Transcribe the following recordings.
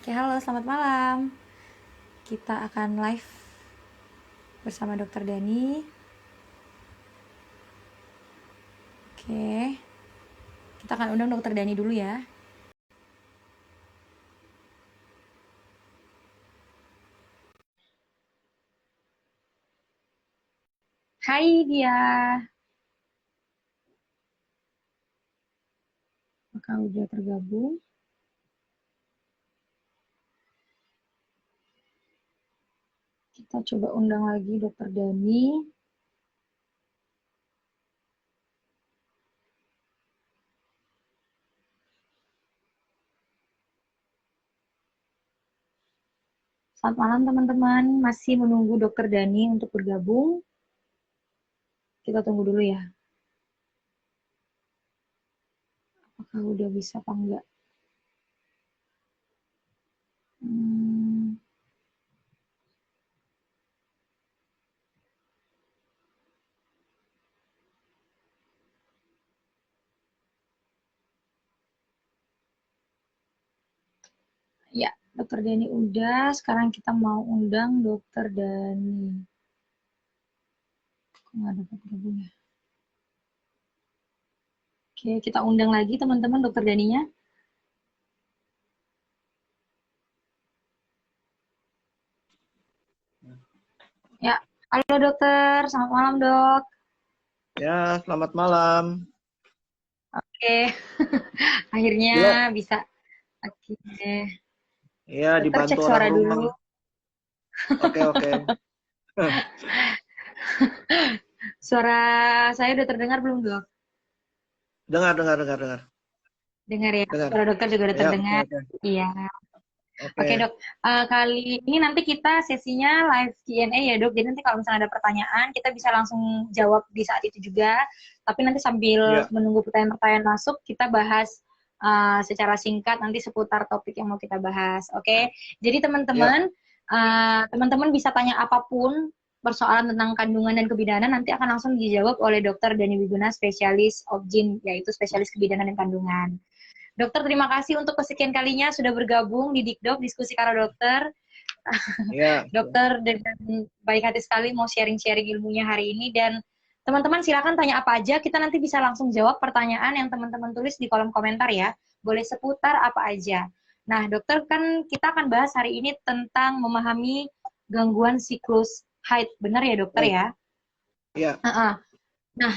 Oke, halo, selamat malam. Kita akan live bersama Dokter Dani. Oke, kita akan undang Dokter Dani dulu ya. Hai dia. Apakah udah tergabung? Kita coba undang lagi Dokter Dani. Selamat malam teman-teman. Masih menunggu Dokter Dani untuk bergabung. Kita tunggu dulu ya. Apakah udah bisa apa enggak? Hmm, ya, Dokter Dani udah. Sekarang kita mau undang Dokter Dani. Kok nggak dapat gabung ya? Oke, kita undang lagi teman-teman Dokter Daninya. Ya, halo dokter, selamat malam dok. Ya, selamat malam. Oke, akhirnya Gila, bisa. Oke, ya dokter dibantu cek orang suara rumah. dulu. Oke, oke. Suara saya udah terdengar belum dok? Dengar, dengar, dengar, dengar. Dengar ya, Dengar. suara dokter juga udah Ya, oke, terdengar. oke. Iya, oke Oke. dok. Kali ini nanti kita sesinya live Q&A ya dok. Jadi nanti kalau misalnya ada pertanyaan, kita bisa langsung jawab di saat itu juga. Tapi nanti sambil Ya, menunggu pertanyaan-pertanyaan masuk, kita bahas secara singkat nanti seputar topik yang mau kita bahas. Oke, jadi ya. teman-teman bisa tanya apapun persoalan tentang kandungan dan kebidanan nanti akan langsung dijawab oleh Dokter Dani Wiguna, spesialis OBGYN, yaitu spesialis kebidanan dan kandungan. Dokter, terima kasih untuk kesekian kalinya sudah bergabung di Dikdok, diskusi Karo Dokter. Ya. Dokter dengan baik hati sekali mau sharing-sharing ilmunya hari ini, dan teman-teman silakan tanya apa aja, kita nanti bisa langsung jawab pertanyaan yang teman-teman tulis di kolom komentar ya. Boleh seputar apa aja. Nah, dokter, kan kita akan bahas hari ini tentang memahami gangguan siklus haid. Benar ya, dokter Baik. ya? Ya. Nah,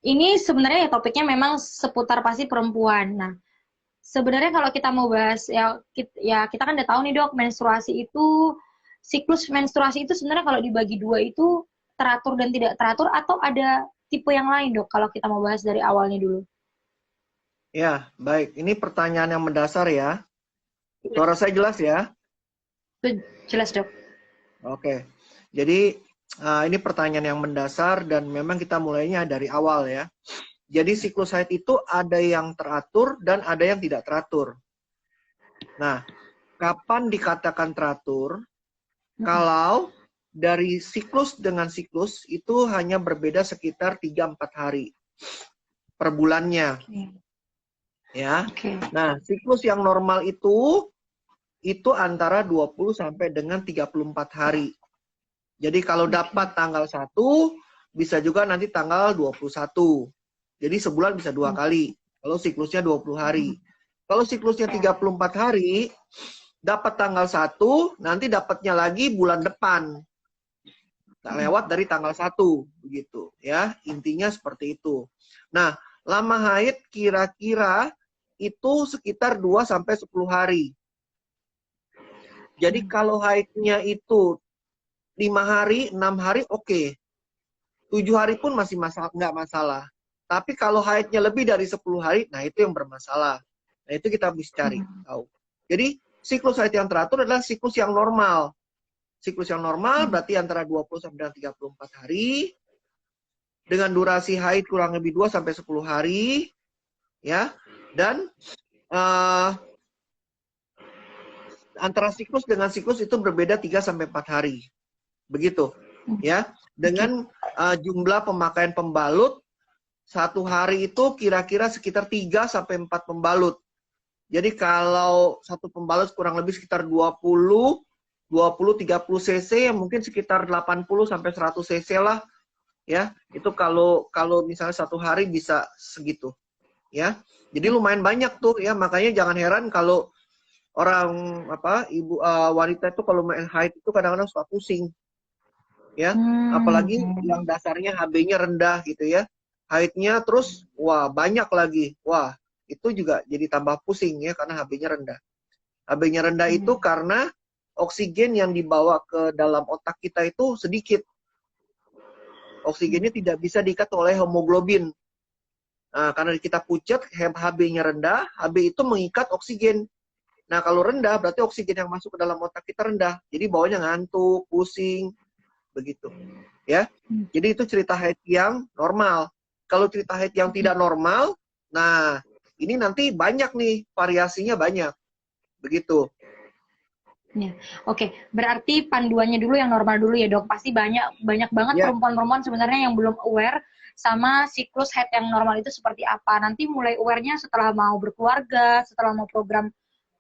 ini sebenarnya ya topiknya memang seputar pasti perempuan. Nah, sebenarnya kalau kita mau bahas ya kita kan udah tahu nih dok, menstruasi itu siklus menstruasi itu sebenarnya kalau dibagi dua itu teratur dan tidak teratur, atau ada tipe yang lain dok kalau kita mau bahas dari awalnya dulu. Ya, baik. Ini pertanyaan yang mendasar ya. Suara saya jelas ya? Jelas dok. Oke. Jadi, ini pertanyaan yang mendasar dan memang kita mulainya dari awal ya. Jadi, siklus haid itu ada yang teratur dan ada yang tidak teratur. Nah, kapan dikatakan teratur? Kalau dari siklus dengan siklus itu hanya berbeda sekitar 3-4 hari per bulannya. Ya. Oke. Nah, siklus yang normal itu antara 20 sampai dengan 34 hari. Jadi kalau dapat tanggal 1, bisa juga nanti tanggal 21. Jadi sebulan bisa 2 kali. Kalau siklusnya 20 hari. Kalau siklusnya 34 hari, dapat tanggal 1, nanti dapatnya lagi bulan depan. Tak lewat dari tanggal 1, begitu ya. Intinya seperti itu. Nah, lama haid kira-kira itu sekitar 2 sampai 10 hari. Jadi kalau haidnya itu 5 hari, 6 hari oke. 7 hari pun masih nggak masalah. Tapi kalau haidnya lebih dari 10 hari, nah itu yang bermasalah. Nah itu kita bisa cari tahu. Jadi siklus haid yang teratur adalah siklus yang normal. Siklus yang normal berarti antara 20 sampai 34 hari dengan durasi haid kurang lebih 2 sampai 10 hari ya. Dan antara siklus dengan siklus itu berbeda 3 sampai 4 hari. Begitu ya. Dengan jumlah pemakaian pembalut satu hari itu kira-kira sekitar 3 sampai 4 pembalut. Jadi kalau satu pembalut kurang lebih sekitar 20-30 cc, mungkin sekitar 80 sampai 100 cc lah, ya. Itu kalau misalnya satu hari bisa segitu, ya. Jadi lumayan banyak tuh, ya. Makanya jangan heran kalau orang ibu wanita itu kalau main haid itu kadang-kadang suka pusing, ya. Apalagi yang dasarnya HB-nya rendah gitu ya. Haidnya terus wah banyak lagi. Wah, itu juga jadi tambah pusing ya karena HB-nya rendah. HB-nya rendah itu karena oksigen yang dibawa ke dalam otak kita itu sedikit. Oksigennya tidak bisa diikat oleh hemoglobin. Nah, karena kita pucat, HB-nya rendah, HB itu mengikat oksigen. Nah, kalau rendah, berarti oksigen yang masuk ke dalam otak kita rendah. Jadi bawahnya ngantuk, pusing, begitu. Ya. Jadi itu cerita haid yang normal. Kalau cerita haid yang tidak normal, nah, ini nanti banyak nih, variasinya banyak. Begitu. Ya. Oke, berarti panduannya dulu yang normal dulu ya dok. Pasti banyak banget perempuan-perempuan sebenarnya yang belum aware sama siklus haid yang normal itu seperti apa. Nanti mulai aware-nya setelah mau berkeluarga, setelah mau program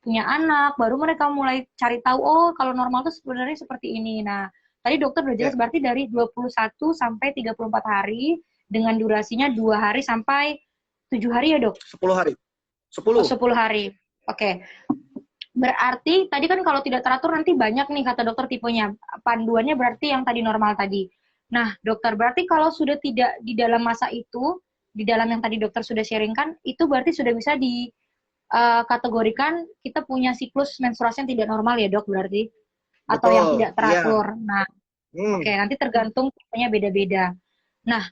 punya anak, baru mereka mulai cari tahu, oh kalau normal itu sebenarnya seperti ini. Nah, tadi dokter udah jelas berarti dari 21 sampai 34 hari dengan durasinya 2 hari sampai 7 hari ya dok? 10 hari. 10. Oh, 10 hari. Oke. Berarti tadi kan kalau tidak teratur nanti banyak nih kata dokter tipenya. Panduannya berarti yang tadi normal tadi. Nah, dokter berarti kalau sudah tidak di dalam masa itu, di dalam yang tadi dokter sudah sharingkan, itu berarti sudah bisa dikategorikan kita punya siklus menstruasi yang tidak normal ya dok berarti? Atau Betul, yang tidak teratur. iya. Nah, oke, nanti tergantung tipenya beda-beda. Nah,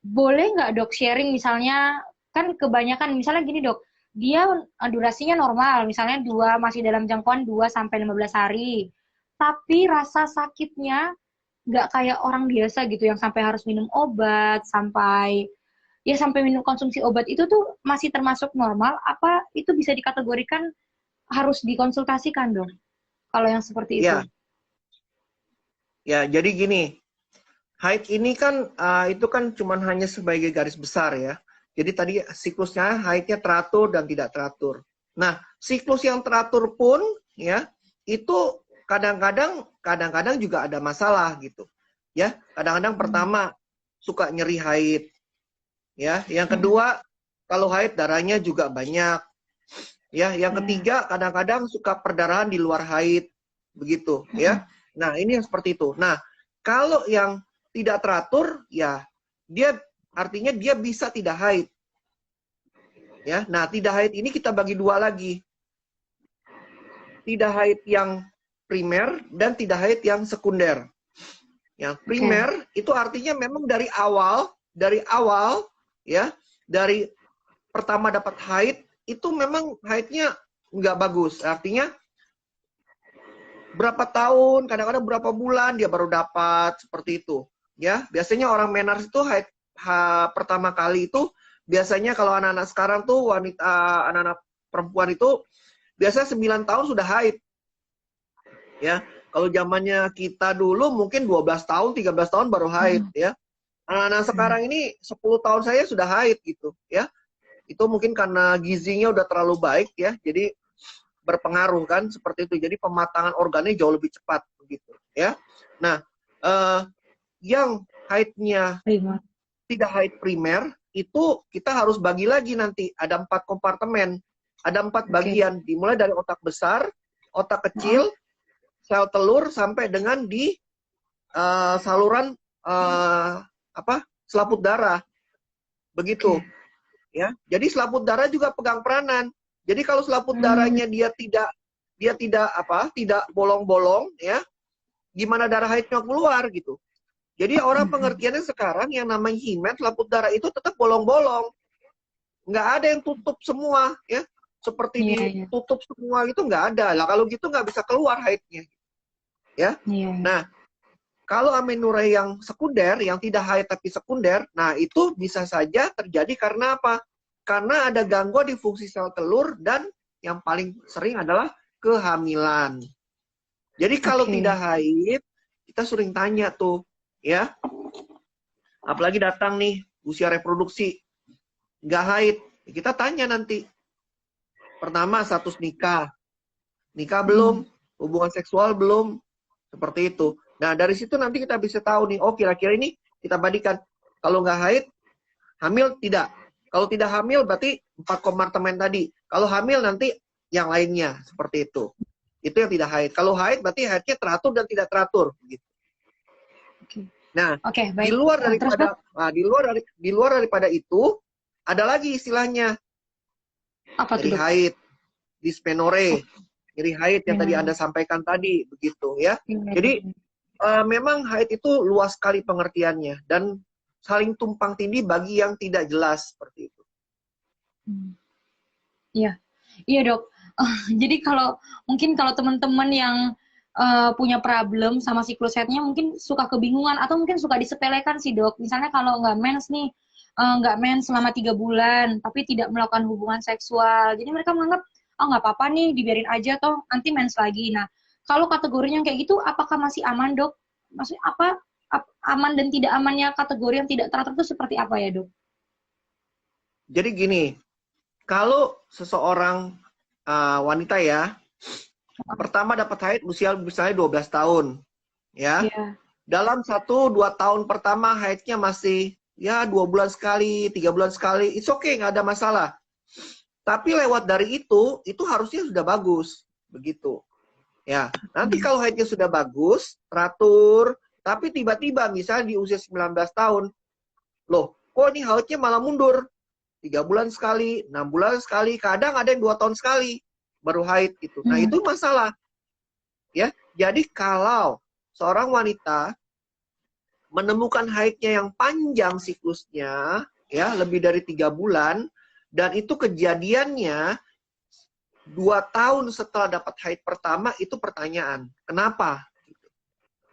boleh nggak dok sharing misalnya, kan kebanyakan misalnya gini dok, dia durasinya normal, misalnya masih dalam jangkauan 2 sampai 15 hari. Tapi rasa sakitnya nggak kayak orang biasa gitu yang sampai harus minum obat, sampai minum konsumsi obat itu tuh masih termasuk normal, apa itu bisa dikategorikan harus dikonsultasikan dong? Kalau yang seperti itu. Ya, jadi gini, haid ini kan itu kan cuman hanya sebagai garis besar ya. Jadi tadi siklusnya haidnya teratur dan tidak teratur. Nah, siklus yang teratur pun ya itu kadang-kadang juga ada masalah gitu. Ya, kadang-kadang pertama suka nyeri haid. Ya, yang kedua kalau haid darahnya juga banyak. Ya, yang ketiga kadang-kadang suka perdarahan di luar haid. Begitu, ya. Nah, ini yang seperti itu. Nah, kalau yang tidak teratur, ya dia artinya dia bisa tidak haid. Ya, nah tidak haid ini kita bagi dua lagi. Tidak haid yang primer dan tidak haid yang sekunder. Yang primer itu artinya memang dari awal ya, dari pertama dapat haid itu memang haidnya nggak bagus. Artinya berapa tahun, kadang-kadang berapa bulan dia baru dapat seperti itu. Ya, biasanya orang menars itu haid pertama kali itu biasanya kalau anak-anak sekarang tuh anak-anak perempuan itu biasanya 9 tahun sudah haid. Ya, kalau zamannya kita dulu mungkin 12 tahun, 13 tahun baru haid ya. Anak-anak sekarang ini 10 tahun saya sudah haid gitu ya. Itu mungkin karena gizinya udah terlalu baik ya. Jadi berpengaruh kan seperti itu. Jadi pematangan organnya jauh lebih cepat begitu ya. Nah, yang haidnya tidak haid primer itu kita harus bagi lagi nanti ada 4 kompartemen, ada 4 bagian dimulai dari otak besar, otak kecil, sel telur sampai dengan di saluran selaput darah begitu ya. Jadi selaput darah juga pegang peranan. Jadi kalau selaput darahnya dia tidak bolong-bolong ya, gimana darah haidnya keluar gitu. Jadi orang pengertiannya sekarang yang namanya himen selaput darah itu tetap bolong-bolong. Nggak ada yang tutup semua ya. Seperti ditutup semua gitu nggak ada. Lah kalau gitu nggak bisa keluar haidnya. Ya. Nah, kalau amenorrhea yang sekunder, yang tidak haid tapi sekunder, nah itu bisa saja terjadi karena apa? Karena ada gangguan di fungsi sel telur dan yang paling sering adalah kehamilan. Jadi kalau tidak haid, kita sering tanya tuh, ya. Apalagi datang nih usia reproduksi, nggak haid, kita tanya nanti, Pertama, status nikah. Nikah belum, hubungan seksual belum, seperti itu. Nah, dari situ nanti kita bisa tahu nih, oh kira-kira ini kita bandingkan. Kalau nggak haid, hamil tidak. Kalau tidak hamil berarti 4 kompartemen tadi. Kalau hamil nanti yang lainnya, seperti itu. Itu yang tidak haid. Kalau haid berarti haidnya teratur dan tidak teratur. Gitu. Nah, baik. Di luar daripada itu, ada lagi istilahnya. Apa nyeri tuh? Haid, dismenore, nyeri haid yang tadi Anda sampaikan tadi, begitu ya. Jadi memang haid itu luas sekali pengertiannya dan saling tumpang tindih bagi yang tidak jelas seperti itu. Iya dok. Jadi mungkin kalau teman-teman yang punya problem sama siklus haidnya mungkin suka kebingungan atau mungkin suka disepelekan sih dok. Misalnya kalau nggak mens nih, nggak mens selama 3 bulan, tapi tidak melakukan hubungan seksual. Jadi mereka menganggap, oh nggak apa-apa nih, dibiarin aja toh, nanti mens lagi. Nah, kalau kategorinya kayak gitu, apakah masih aman dok? Maksudnya aman dan tidak amannya kategori yang tidak teratur itu seperti apa ya dok? Jadi gini, kalau seseorang wanita ya, pertama dapat haid usia misalnya 12 tahun, ya. Dalam 1-2 tahun pertama haidnya masih ya 2 bulan sekali, 3 bulan sekali, it's okay, nggak ada masalah. Tapi lewat dari itu harusnya sudah bagus, begitu. Ya, nanti kalau haidnya sudah bagus, teratur, tapi tiba-tiba misalnya di usia 19 tahun, loh, kok ini haidnya malah mundur? 3 bulan sekali, 6 bulan sekali, kadang ada yang 2 tahun sekali baru haid gitu. Nah, itu masalah. Ya, jadi kalau seorang wanita menemukan haidnya yang panjang siklusnya, ya, lebih dari 3 bulan, dan itu kejadiannya 2 tahun setelah dapat haid pertama, itu pertanyaan. Kenapa?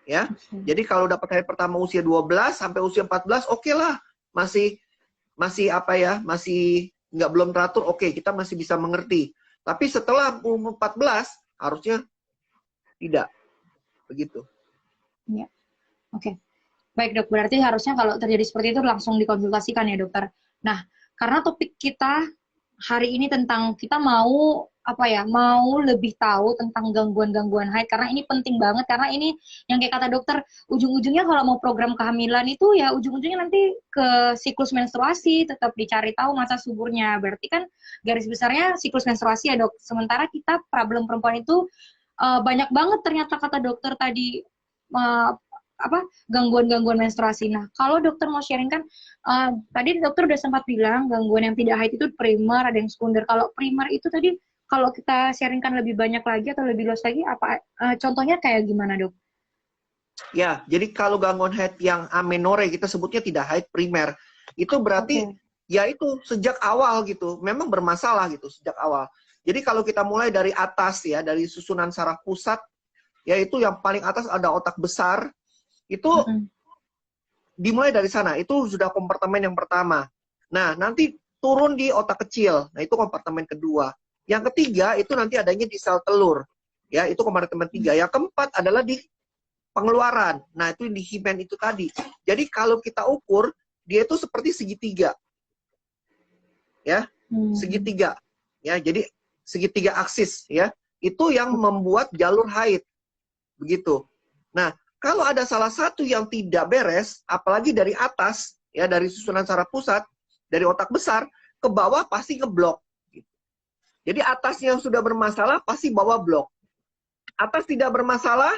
Ya, jadi kalau dapat haid pertama usia 12 sampai usia 14, oke lah. Masih apa ya, masih belum teratur, oke, kita masih bisa mengerti. Tapi setelah umur 14, harusnya tidak. Begitu. Ya, oke. Baik dok, berarti harusnya kalau terjadi seperti itu langsung dikonsultasikan ya dokter. Nah, karena topik kita hari ini tentang kita mau lebih tahu tentang gangguan-gangguan haid, karena ini penting banget, karena ini yang kayak kata dokter, ujung-ujungnya kalau mau program kehamilan itu ya ujung-ujungnya nanti ke siklus menstruasi, tetap dicari tahu masa suburnya. Berarti kan garis besarnya siklus menstruasi ya dok. Sementara kita problem perempuan itu banyak banget ternyata kata dokter tadi, gangguan-gangguan menstruasi. Nah, kalau dokter mau sharing kan, tadi dokter udah sempat bilang gangguan yang tidak haid itu primer, ada yang sekunder. Kalau primer itu tadi, kalau kita sharingkan lebih banyak lagi atau lebih luas lagi, contohnya kayak gimana dok? Ya, jadi kalau gangguan haid yang amenore, kita sebutnya tidak haid primer. Itu berarti ya itu sejak awal gitu, memang bermasalah gitu sejak awal. Jadi kalau kita mulai dari atas ya, dari susunan saraf pusat, yaitu yang paling atas ada otak besar, itu dimulai dari sana, itu sudah kompartemen yang pertama. Nah, nanti turun di otak kecil, nah itu kompartemen kedua. Yang ketiga, itu nanti adanya di sel telur, ya itu kompartemen 3. Yang keempat adalah di pengeluaran, nah itu di himen itu tadi. Jadi kalau kita ukur, dia itu seperti segitiga. Ya, segitiga. Ya, jadi segitiga aksis, ya. Itu yang membuat jalur haid. Begitu. Nah, kalau ada salah satu yang tidak beres, apalagi dari atas, ya dari susunan saraf pusat, dari otak besar, ke bawah pasti ngeblok. Jadi atasnya yang sudah bermasalah, pasti bawah blok. Atas tidak bermasalah,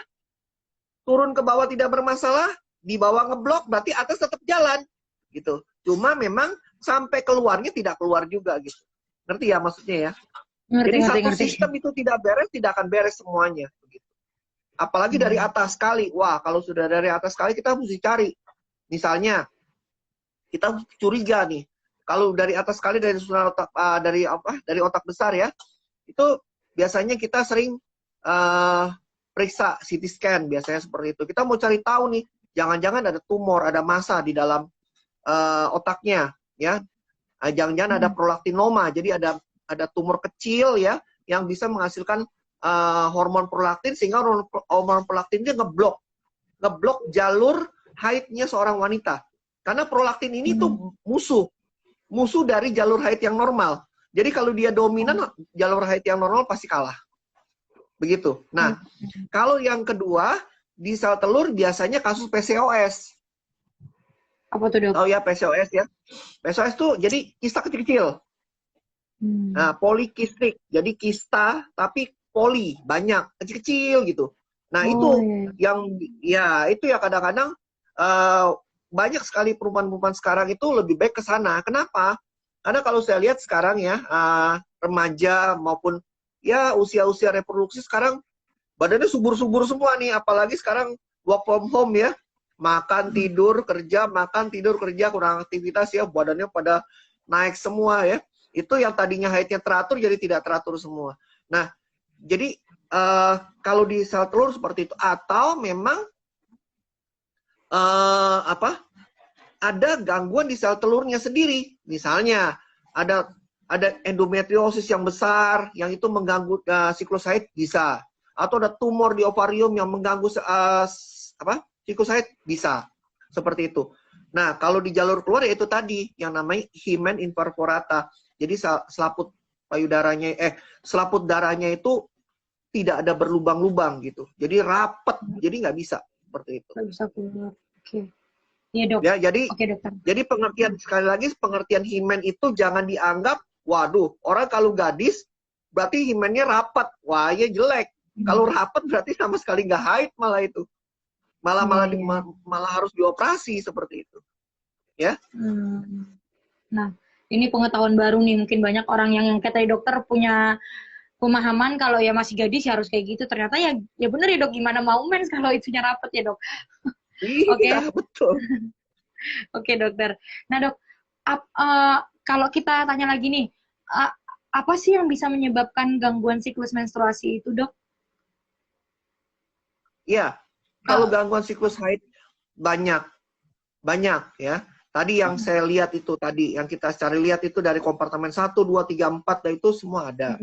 turun ke bawah tidak bermasalah, di bawah ngeblok, berarti atas tetap jalan. Gitu. Cuma memang sampai keluarnya tidak keluar juga. Gitu. Ngerti ya maksudnya ya? Jadi satu sistem itu tidak beres, tidak akan beres semuanya. Begitu. Apalagi dari atas sekali. Wah, kalau sudah dari atas sekali kita mesti cari. Misalnya, kita curiga nih. Kalau dari atas sekali dari susunan otak, dari otak besar ya, itu biasanya kita sering periksa CT scan biasanya seperti itu. Kita mau cari tahu nih, jangan-jangan ada tumor, ada massa di dalam otaknya, ya. Jangan-jangan ada prolaktinoma, jadi ada tumor kecil ya yang bisa menghasilkan hormon prolaktin, sehingga hormon prolaktin dia ngeblok jalur haidnya seorang wanita. Karena prolaktin ini tuh musuh dari jalur haid yang normal. Jadi kalau dia dominan, jalur haid yang normal pasti kalah. Begitu. Nah, kalau yang kedua, di sel telur biasanya kasus PCOS. Apa tuh, Dok? Tahu ya PCOS ya? PCOS tuh jadi kista kecil-kecil. Nah, polikistik. Jadi kista tapi poli, banyak, kecil-kecil gitu. Nah, itu yang ya itu ya kadang-kadang banyak sekali perempuan-perempuan sekarang itu lebih baik ke sana. Kenapa? Karena kalau saya lihat sekarang ya, remaja maupun ya usia-usia reproduksi sekarang badannya subur-subur semua nih, apalagi sekarang work from home ya. Makan, tidur, kerja, makan, tidur, kerja, kurang aktivitas ya, badannya pada naik semua ya. Itu yang tadinya haidnya teratur jadi tidak teratur semua. Nah, jadi kalau di sel telur seperti itu, atau memang ada gangguan di sel telurnya sendiri. Misalnya ada endometriosis yang besar yang itu mengganggu siklus haid bisa, atau ada tumor di ovarium yang mengganggu siklus haid bisa, seperti itu. Nah, kalau di jalur keluar ya itu tadi yang namanya hymen imperforata. Jadi selaput payudaranya selaput darahnya itu tidak ada berlubang-lubang gitu. Jadi rapet, jadi nggak bisa seperti itu. Nggak bisa keluar. Oke. Iya, Dok. Ya, jadi Oke, dokter. Jadi pengertian sekali lagi pengertian hymen itu jangan dianggap waduh, orang kalau gadis berarti hymennya rapat. Wah, ya jelek. Kalau rapat berarti sama sekali nggak haid malah itu. Malah harus dioperasi seperti itu. Ya. Nah, ini pengetahuan baru nih. Mungkin banyak orang yang kata dokter punya pemahaman kalau ya masih gadis ya harus kayak gitu. Ternyata ya bener ya, Dok. Gimana mau mens kalau itunya rapet ya, Dok. Iya, betul. Oke, dokter. Nah, Dok, kalau kita tanya lagi nih, apa sih yang bisa menyebabkan gangguan siklus menstruasi itu, Dok? Iya, kalau gangguan siklus haid banyak ya. Tadi yang saya lihat itu tadi, yang kita cari lihat itu dari kompartemen 1, 2, 3, 4, dan itu semua ada.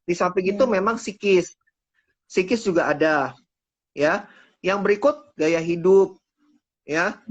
Di samping itu memang psikis juga ada, ya. Yang berikut gaya hidup, ya.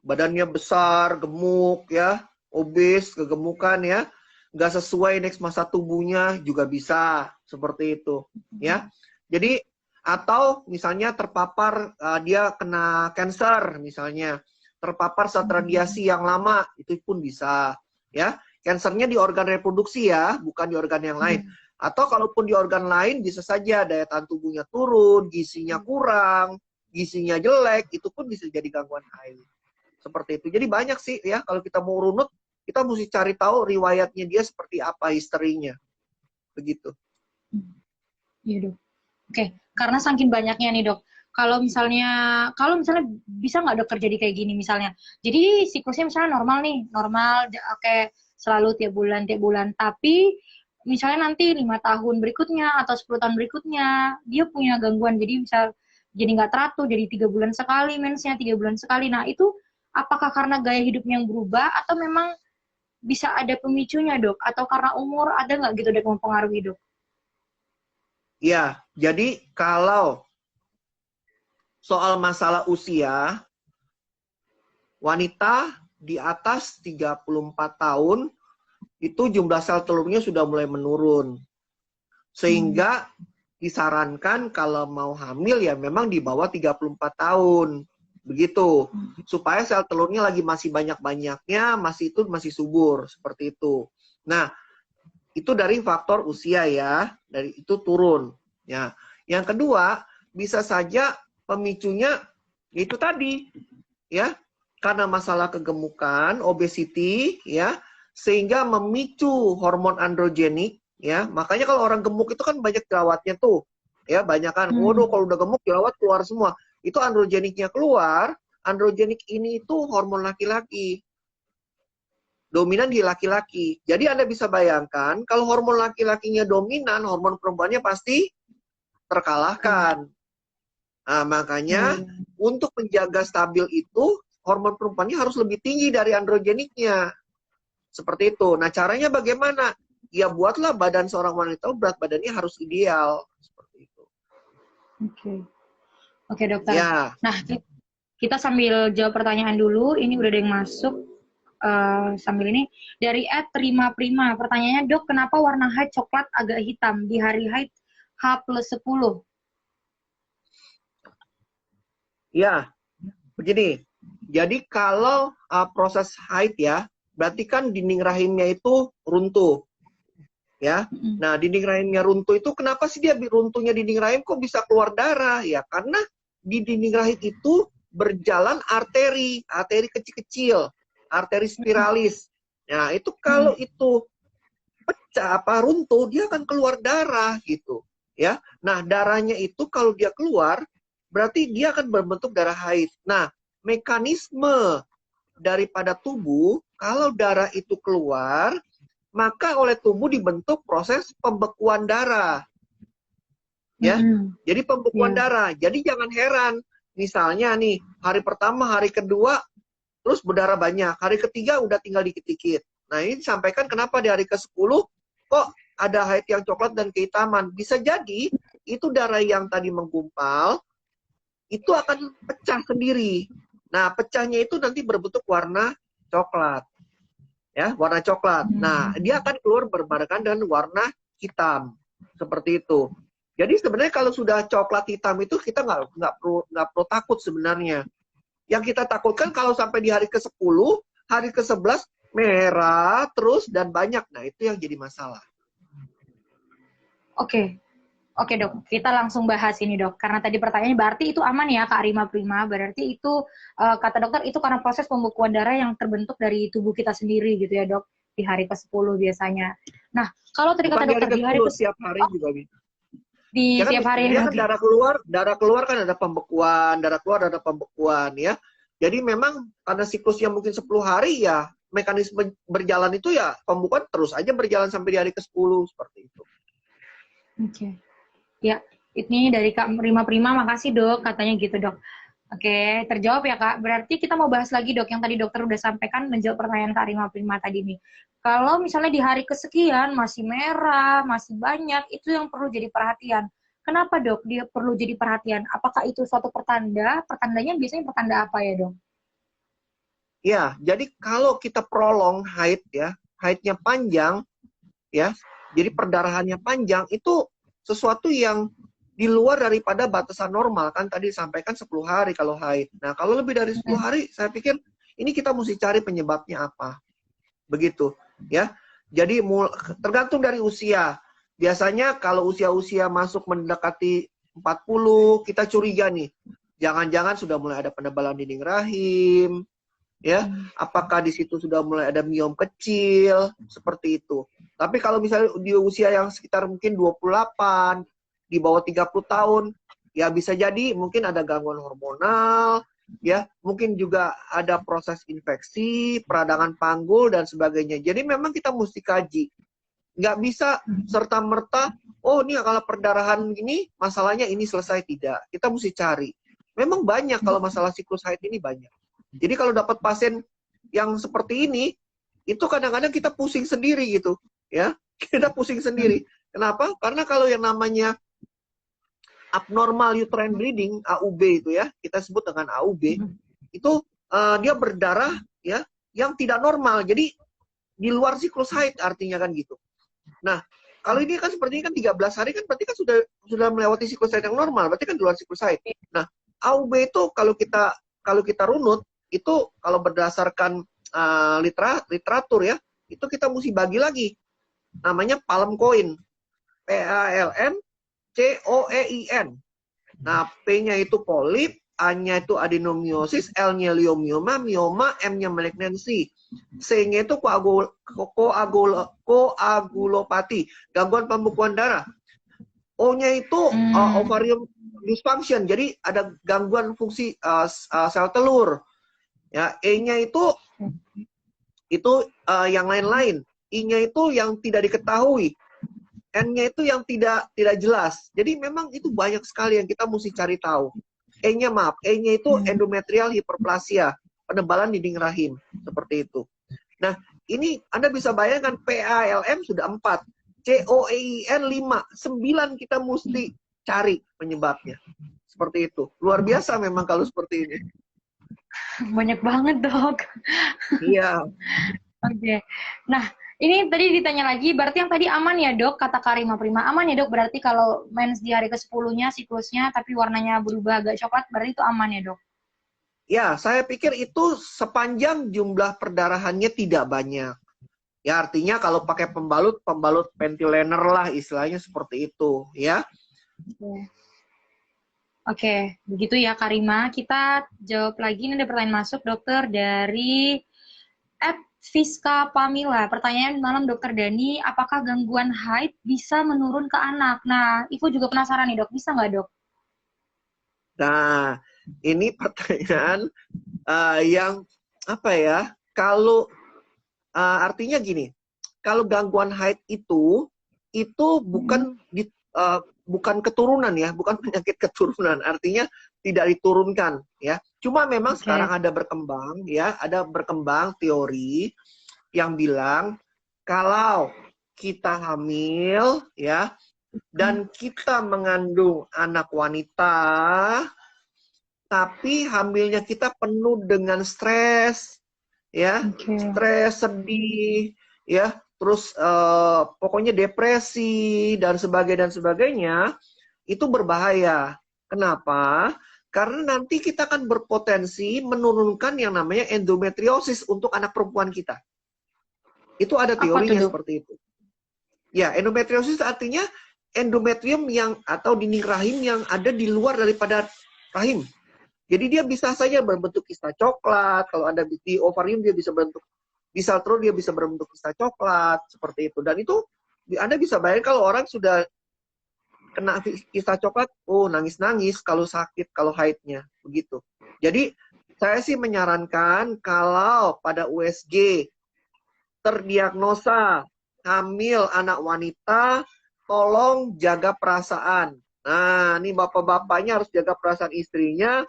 Badannya besar, gemuk, ya, obes, kegemukan, ya. Nggak sesuai indeks massa tubuhnya juga bisa, seperti itu, ya. Jadi, atau misalnya terpapar, dia kena cancer, misalnya. Terpapar saat radiasi yang lama, itu pun bisa, ya. Kansernya di organ reproduksi ya, bukan di organ yang lain. Atau kalaupun di organ lain, bisa saja daya tahan tubuhnya turun, gizinya kurang, gizinya jelek, itu pun bisa jadi gangguan haid. Seperti itu. Jadi banyak sih ya, kalau kita mau runut, kita mesti cari tahu riwayatnya dia seperti apa, historinya. Begitu. Iya, Dok. Oke, karena saking banyaknya nih, Dok. Kalau misalnya bisa nggak, Dok, terjadi kayak gini misalnya. Jadi siklusnya misalnya normal nih, oke, selalu tiap bulan, tapi misalnya nanti 5 tahun berikutnya atau 10 tahun berikutnya dia punya gangguan, jadi nggak teratur, jadi 3 bulan sekali mensnya, 3 bulan sekali. Nah, itu apakah karena gaya hidupnya yang berubah atau memang bisa ada pemicunya, Dok? Atau karena umur, ada nggak gitu, Dok, mempengaruhi, Dok? Ya, jadi kalau soal masalah usia, wanita di atas 34 tahun, itu jumlah sel telurnya sudah mulai menurun. Sehingga disarankan kalau mau hamil ya memang di bawah 34 tahun. Begitu. Supaya sel telurnya lagi masih banyak-banyaknya, masih subur. Seperti itu. Nah, itu dari faktor usia ya, dari itu turun. Ya, yang kedua bisa saja pemicunya itu tadi, ya, karena masalah kegemukan, obesity, ya, sehingga memicu hormon androgenik, ya. Makanya kalau orang gemuk itu kan banyak jerawatnya tuh, ya, banyak kan. Waduh, kalau udah gemuk jerawat keluar semua. Itu androgeniknya keluar. Androgenik ini itu hormon laki-laki. Dominan di laki-laki. Jadi Anda bisa bayangkan, kalau hormon laki-lakinya dominan, hormon perempuannya pasti terkalahkan. Nah, makanya untuk menjaga stabil itu, hormon perempuannya harus lebih tinggi dari androgeniknya. Seperti itu. Nah, caranya bagaimana? Ya buatlah badan seorang wanita, berat badannya harus ideal. Seperti itu. Oke, dokter. Ya. Nah, kita sambil jawab pertanyaan dulu. Ini udah ada yang masuk. sambil ini dari @Rima Prima, pertanyaannya dok, kenapa warna haid coklat agak hitam di hari haid H+10? Ya, begini. Jadi kalau proses haid ya, berarti kan dinding rahimnya itu runtuh, ya. Nah, dinding rahimnya runtuh itu kenapa sih dia runtuhnya dinding rahim kok bisa keluar darah? Ya, karena di dinding rahim itu berjalan arteri kecil-kecil, arteri spiralis. Nah, itu kalau itu pecah runtuh, dia akan keluar darah gitu, ya. Nah, darahnya itu kalau dia keluar berarti dia akan berbentuk darah haid. Nah, mekanisme daripada tubuh, kalau darah itu keluar, maka oleh tubuh dibentuk proses pembekuan darah. Ya, jadi pembekuan darah. Jadi jangan heran, misalnya nih, hari pertama, hari kedua, terus berdarah banyak. Hari ketiga udah tinggal dikit-dikit. Nah, ini disampaikan kenapa di hari ke-10 kok ada haid yang coklat dan kehitaman. Bisa jadi itu darah yang tadi menggumpal, itu akan pecah sendiri. Nah, pecahnya itu nanti berbentuk warna coklat. Ya, warna coklat. Nah, dia akan keluar berbarengan dengan warna hitam. Seperti itu. Jadi sebenarnya kalau sudah coklat hitam itu kita nggak perlu takut sebenarnya. Yang kita takutkan kalau sampai di hari ke-10, hari ke-11 merah terus dan banyak. Nah, itu yang jadi masalah. Oke. Oke dok, kita langsung bahas ini dok. Karena tadi pertanyaannya berarti itu aman ya Kak Rima Prima. Berarti itu kata dokter itu karena proses pembekuan darah yang terbentuk dari tubuh kita sendiri gitu ya dok. Di hari ke-10 biasanya. Nah, kalau tadi kata dokter di hari ke-10 setiap hari juga bisa. Di Ya kan, tiap hari. dia kan darah keluar kan ada pembekuan, darah keluar ada pembekuan ya. Jadi memang karena siklusnya mungkin 10 hari ya, mekanisme berjalan itu ya pembekuan terus aja berjalan sampai di hari ke-10 seperti itu. Oke. Ya, ini dari Kak Rima Prima, makasih dok, katanya gitu dok. Oke, terjawab ya Kak. Berarti kita mau bahas lagi dok, yang tadi dokter udah sampaikan menjawab pertanyaan Kak Rima Prima tadi nih. Kalau misalnya di hari kesekian masih merah, masih banyak, itu yang perlu jadi perhatian. Kenapa dok dia perlu jadi perhatian? Apakah itu suatu pertanda? Pertandanya biasanya pertanda apa ya dok? Ya, jadi kalau kita prolong haid ya, haidnya panjang, ya, jadi perdarahannya panjang, itu sesuatu yang di luar daripada batasan normal. Kan tadi disampaikan 10 hari kalau haid. Nah, kalau lebih dari 10 hari, saya pikir ini kita mesti cari penyebabnya apa. Begitu, ya. Jadi tergantung dari usia. Biasanya kalau usia-usia masuk mendekati 40, kita curiga nih. Jangan-jangan sudah mulai ada penebalan dinding rahim, ya. Apakah di situ sudah mulai ada miom kecil, seperti itu. Tapi kalau misalnya di usia yang sekitar mungkin 28, di bawah 30 tahun, ya bisa jadi mungkin ada gangguan hormonal, ya, mungkin juga ada proses infeksi, peradangan panggul, dan sebagainya. Jadi memang kita mesti kaji. Nggak bisa serta-merta, oh ini kalau perdarahan gini, masalahnya ini selesai. Tidak. Kita mesti cari. Memang banyak kalau masalah siklus haid ini banyak. Jadi kalau dapat pasien yang seperti ini, itu kadang-kadang kita pusing sendiri gitu. Ya, kita pusing sendiri. Kenapa? Karena kalau yang namanya abnormal uterine bleeding, AUB itu ya, kita sebut dengan AUB, itu dia berdarah ya yang tidak normal. Jadi di luar siklus haid artinya kan gitu. Nah, kalau ini kan sepertinya kan 13 hari kan berarti kan sudah melewati siklus haid yang normal, berarti kan di luar siklus haid. Nah, AUB itu kalau kita runut itu kalau berdasarkan literatur ya, itu kita mesti bagi lagi. Namanya palm coin. PALM COEIN. Nah, P-nya itu polip, A-nya itu adenomyosis, L-nya leiomyoma, myoma, M-nya malignancy. C-nya itu koagulopati, gangguan pembekuan darah. O-nya itu ovarium dysfunction, jadi ada gangguan fungsi sel telur. Ya, E-nya itu yang lain-lain. I-nya itu yang tidak diketahui. N-nya itu yang tidak jelas. Jadi memang itu banyak sekali yang kita mesti cari tahu. E-nya itu endometrial hiperplasia, penebalan dinding rahim, seperti itu. Nah, ini Anda bisa bayangkan PALM sudah 4, COEIN 5, 9 kita mesti cari penyebabnya. Seperti itu. Luar biasa memang kalau seperti ini. Banyak banget, Dok. Iya. Oke. Nah, ini tadi ditanya lagi, berarti yang tadi aman ya, Dok? Kata Karima Prima. Aman ya, Dok? Berarti kalau mens di hari ke-10-nya siklusnya tapi warnanya berubah agak coklat, berarti itu aman ya, Dok? Ya, saya pikir itu sepanjang jumlah perdarahannya tidak banyak. Ya, artinya kalau pakai pembalut, pembalut pentiliner lah istilahnya seperti itu, ya. Oke. Oke, begitu ya Karima. Kita jawab lagi, ini ada pertanyaan masuk, Dokter, dari Fiska Pamila. Pertanyaan malam Dokter Dani, apakah gangguan haid bisa menurun ke anak? Nah, Ibu juga penasaran nih, Dok. Bisa nggak, Dok? Nah, ini pertanyaan yang apa ya? Kalau artinya gini, kalau gangguan haid itu bukan keturunan ya, bukan penyakit keturunan. Artinya tidak diturunkan ya. Cuma memang Oke. sekarang ada berkembang teori yang bilang kalau kita hamil ya dan kita mengandung anak wanita tapi hamilnya kita penuh dengan stres ya, Oke. stres, sedih ya, terus pokoknya depresi dan sebagainya itu berbahaya. Kenapa? Karena nanti kita akan berpotensi menurunkan yang namanya endometriosis untuk anak perempuan kita. Itu ada Apa tuh, teorinya Dok? seperti itu. Ya, endometriosis artinya endometrium yang atau dinding rahim yang ada di luar daripada rahim. Jadi dia bisa saja berbentuk kista coklat, kalau ada di ovarium dia bisa berbentuk, di saltro dia bisa berbentuk kista coklat, seperti itu. Dan itu Anda bisa bayangkan kalau orang sudah kena kista coklat, oh nangis-nangis kalau sakit, kalau haidnya, begitu. Jadi saya sih menyarankan kalau pada USG terdiagnosa hamil anak wanita, tolong jaga perasaan. Nah, ini bapak-bapaknya harus jaga perasaan istrinya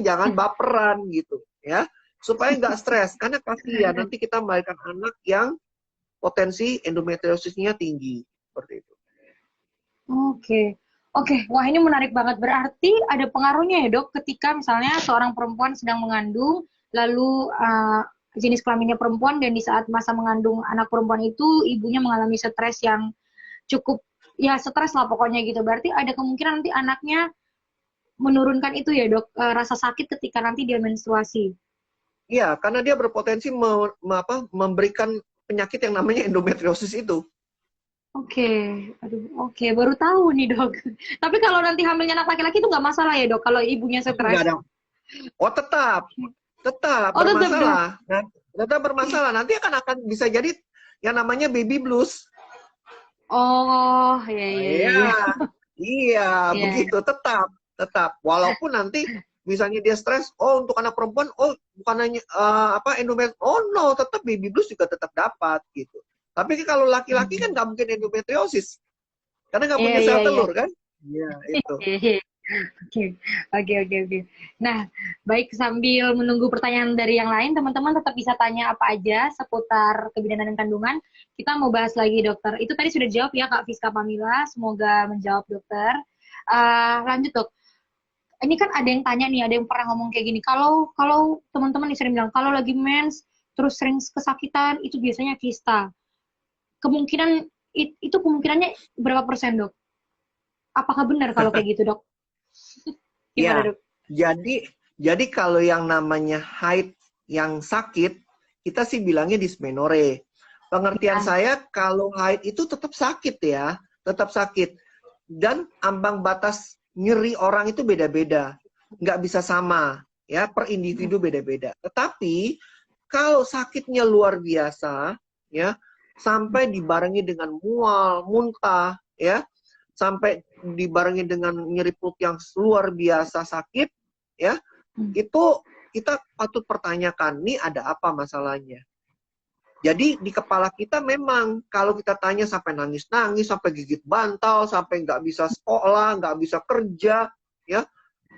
jangan baperan gitu, ya, supaya nggak stres. Karena kasihan nanti kita melahirkan anak yang potensi endometriosisnya tinggi, seperti itu. Oke. Oke, wah ini menarik banget. Berarti ada pengaruhnya ya, Dok, ketika misalnya seorang perempuan sedang mengandung, lalu jenis kelaminnya perempuan dan di saat masa mengandung anak perempuan itu ibunya mengalami stres yang cukup ya stres lah pokoknya gitu. Berarti ada kemungkinan nanti anaknya menurunkan itu ya, Dok, rasa sakit ketika nanti dia menstruasi. Iya, karena dia berpotensi memberikan penyakit yang namanya endometriosis itu. Oke, aduh, oke, baru tahu nih, Dok. Tapi kalau nanti hamilnya anak laki-laki itu nggak masalah ya, Dok, kalau ibunya Enggak stres. ada. Oh, tetap Oh, tetap, Dok. bermasalah. Nah, tetap bermasalah. Nanti akan bisa jadi yang namanya baby blues. Oh, ya, ya, ya, Iya, ya. iya, Ya. begitu. Tetap. Walaupun nanti misalnya dia stres, oh untuk anak perempuan, oh bukan hanya endometriosis, oh no, tetap baby blues juga tetap dapat gitu. Tapi kalau laki-laki kan nggak mungkin endometriosis, karena nggak Iya, punya iya, sel iya. telur kan? Iya, itu. Oke, oke, oke, oke. Nah, baik sambil menunggu pertanyaan dari yang lain, teman-teman tetap bisa tanya apa aja seputar kebidanan dan kandungan. Kita mau bahas lagi, Dokter. Itu tadi sudah dijawab ya, Kak Fiska Pamila. Semoga menjawab, Dokter. Lanjut, Dok. Ini kan ada yang tanya nih, ada yang pernah ngomong kayak gini. Kalau kalau teman-teman nih sering bilang, kalau lagi mens terus sering kesakitan, itu biasanya kista. Kemungkinan itu kemungkinannya berapa persen, Dok? Apakah benar kalau kayak gitu, Dok? Gimana, Ya, Dok? jadi kalau yang namanya haid yang sakit, kita sih bilangnya dysmenorrhea. Pengertian Ya. saya kalau haid itu tetap sakit ya, tetap sakit. Dan ambang batas nyeri orang itu beda-beda, nggak bisa sama ya, per individu beda-beda. Tetapi kalau sakitnya luar biasa ya, sampai dibarengi dengan mual, muntah ya, sampai dibarengi dengan nyeri perut yang luar biasa sakit ya, itu kita patut pertanyakan nih ada apa masalahnya. Jadi di kepala kita memang kalau kita tanya sampai nangis-nangis, sampai gigit bantal, sampai nggak bisa sekolah, nggak bisa kerja, ya,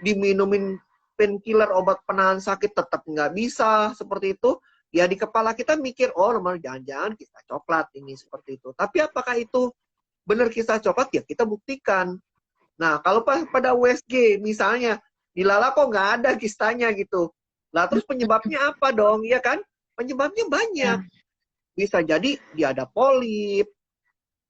diminumin painkiller obat penahan sakit tetap nggak bisa seperti itu. Ya di kepala kita mikir, oh normal jangan-jangan kista coklat ini seperti itu. Tapi apakah itu benar kista coklat? Ya kita buktikan. Nah kalau pada USG misalnya di Lala kok nggak ada kistanya gitu. Lah terus penyebabnya apa dong? Iya kan? Penyebabnya banyak. Ya. Bisa jadi dia ada polip,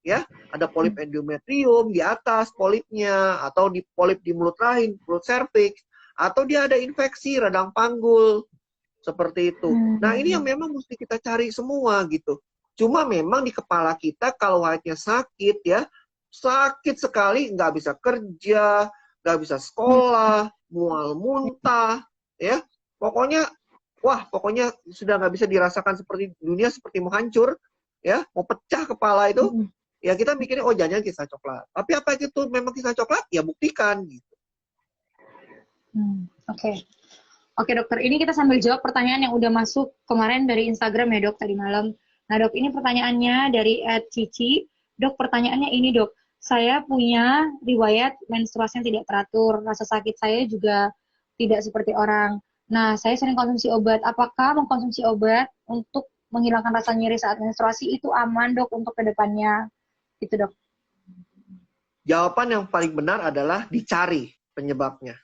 ya, ada polip endometrium di atas polipnya, atau di polip di mulut rahim, mulut serviks, atau dia ada infeksi radang panggul, seperti itu. Nah ini yang memang mesti kita cari semua gitu. Cuma memang di kepala kita kalau haidnya sakit ya, sakit sekali, nggak bisa kerja, nggak bisa sekolah, mual muntah, ya, pokoknya, wah pokoknya sudah nggak bisa dirasakan, seperti dunia seperti mau hancur, ya, mau pecah kepala itu. Ya kita mikirnya, oh jangan kisah coklat. Tapi apa itu memang kisah coklat? Ya buktikan gitu. Oke. Oke dokter, ini kita sambil jawab pertanyaan yang udah masuk kemarin dari Instagram ya dok, tadi malam. Nah dok, ini pertanyaannya dari @cici. Dok, pertanyaannya ini dok, saya punya riwayat menstruasi yang tidak teratur, rasa sakit saya juga tidak seperti orang. Nah, saya sering konsumsi obat. Apakah mengkonsumsi obat untuk menghilangkan rasa nyeri saat menstruasi itu aman dok untuk kedepannya? Gitu dok. Jawaban yang paling benar adalah dicari penyebabnya.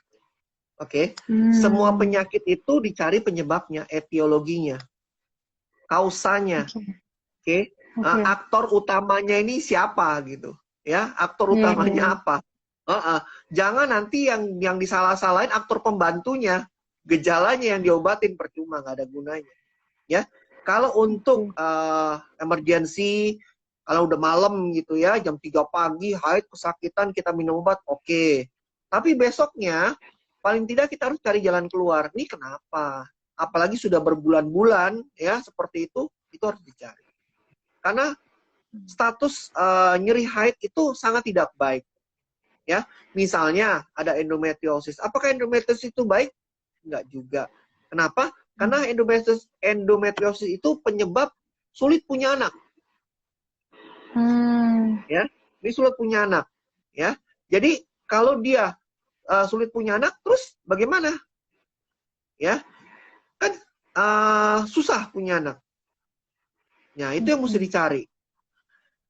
Oke, semua penyakit itu dicari penyebabnya, etiologinya, kausanya. Oke, aktor utamanya ini siapa gitu, ya? Aktor utamanya apa? Jangan nanti yang disalah-salahin aktor pembantunya, gejalanya yang diobatin percuma, nggak ada gunanya. Ya, kalau untuk emergency, kalau udah malam gitu ya, jam 3 pagi, haid, kesakitan, kita minum obat, oke. Tapi besoknya paling tidak kita harus cari jalan keluar. Ini kenapa? Apalagi sudah berbulan-bulan ya seperti itu harus dicari. Karena status nyeri haid itu sangat tidak baik. Ya, misalnya ada endometriosis. Apakah endometriosis itu baik? Enggak juga. Kenapa? Karena endometriosis itu penyebab sulit punya anak. Ya, ini sulit punya anak. Ya, jadi kalau dia sulit punya anak, terus bagaimana? Ya, kan susah punya anak. Nah, itu yang mesti dicari.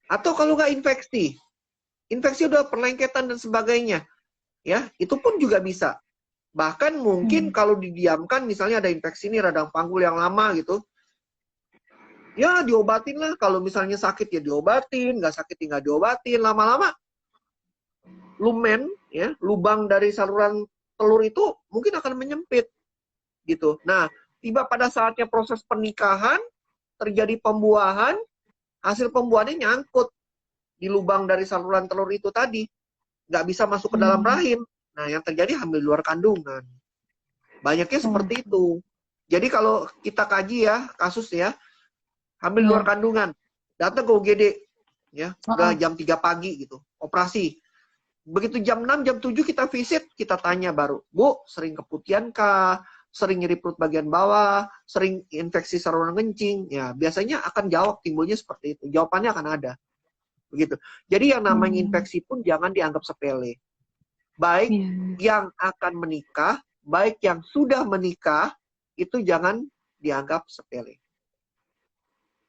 Atau kalau nggak infeksi udah perlengketan dan sebagainya, ya, itu pun juga bisa. Bahkan mungkin kalau didiamkan, misalnya ada infeksi ini radang panggul yang lama gitu, ya diobatin lah. Kalau misalnya sakit ya diobatin, nggak sakit ya nggak diobatin. Lama-lama lumen, ya, lubang dari saluran telur itu mungkin akan menyempit gitu. Nah, tiba pada saatnya proses pernikahan, terjadi pembuahan, hasil pembuahannya nyangkut di lubang dari saluran telur itu tadi, nggak bisa masuk ke dalam rahim. Nah, yang terjadi hamil luar kandungan. Banyaknya seperti itu. Jadi kalau kita kaji ya kasus ya, hamil luar kandungan, datang ke UGD, ya, jam 3 pagi gitu, operasi. Begitu jam 6, jam 7 kita visit, kita tanya baru, Bu, sering keputihan kah? Sering nyeri perut bagian bawah? Sering infeksi saluran kencing? Ya, biasanya akan jawab, timbulnya seperti itu. Jawabannya akan ada. Begitu. Jadi yang namanya infeksi pun jangan dianggap sepele. Baik yang akan menikah, baik yang sudah menikah, itu jangan dianggap sepele.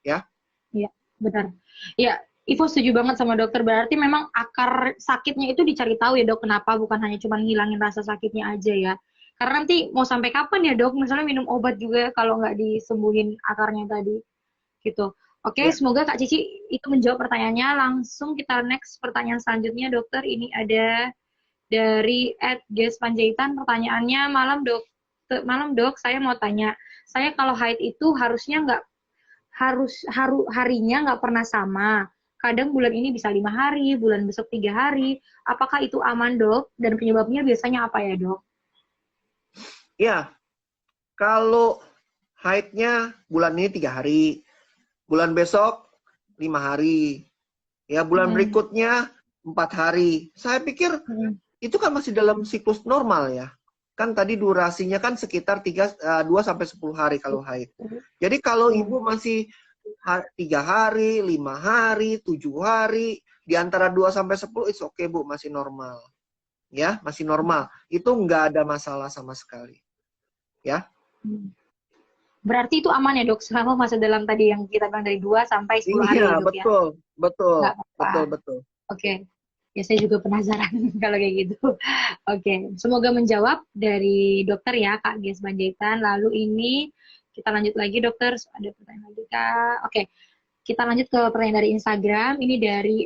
Ya? Iya, benar. Ya, Ivo setuju banget sama dokter. Berarti memang akar sakitnya itu dicari tahu ya dok, kenapa, bukan hanya cuma ngilangin rasa sakitnya aja ya. Karena nanti mau sampai kapan ya dok, misalnya minum obat juga kalau nggak disembuhin akarnya tadi. Gitu. Oke, semoga Kak Cici itu menjawab pertanyaannya. Langsung kita next pertanyaan selanjutnya dokter. Ini ada dari @gespanjaitan. Pertanyaannya, malam dok, saya mau tanya. Saya kalau haid itu harusnya nggak harinya nggak pernah sama. Kadang bulan ini bisa 5 hari, bulan besok 3 hari. Apakah itu aman dok? Dan penyebabnya biasanya apa ya dok? Ya, kalau haidnya bulan ini 3 hari, bulan besok 5 hari, ya bulan berikutnya 4 hari. Saya pikir itu kan masih dalam siklus normal ya. Kan tadi durasinya kan sekitar 2-10 hari kalau haid. Jadi kalau ibu masih 3 hari, 5 hari, 7 hari, di antara 2-10, it's okay Bu, masih normal. Ya, masih normal. Itu nggak ada masalah sama sekali. Ya. Berarti itu aman ya dok, selama masih dalam tadi yang kita bilang dari 2-10 hari ya dok ya? Betul. Nggak apa-apa. Betul. Oke. Ya, saya juga penasaran kalau kayak gitu. Oke, semoga menjawab dari dokter ya, Kak Ges Panjaitan. Lalu ini kita lanjut lagi, dokter. Ada pertanyaan lagi, Kak. Oke, kita lanjut ke pertanyaan dari Instagram. Ini dari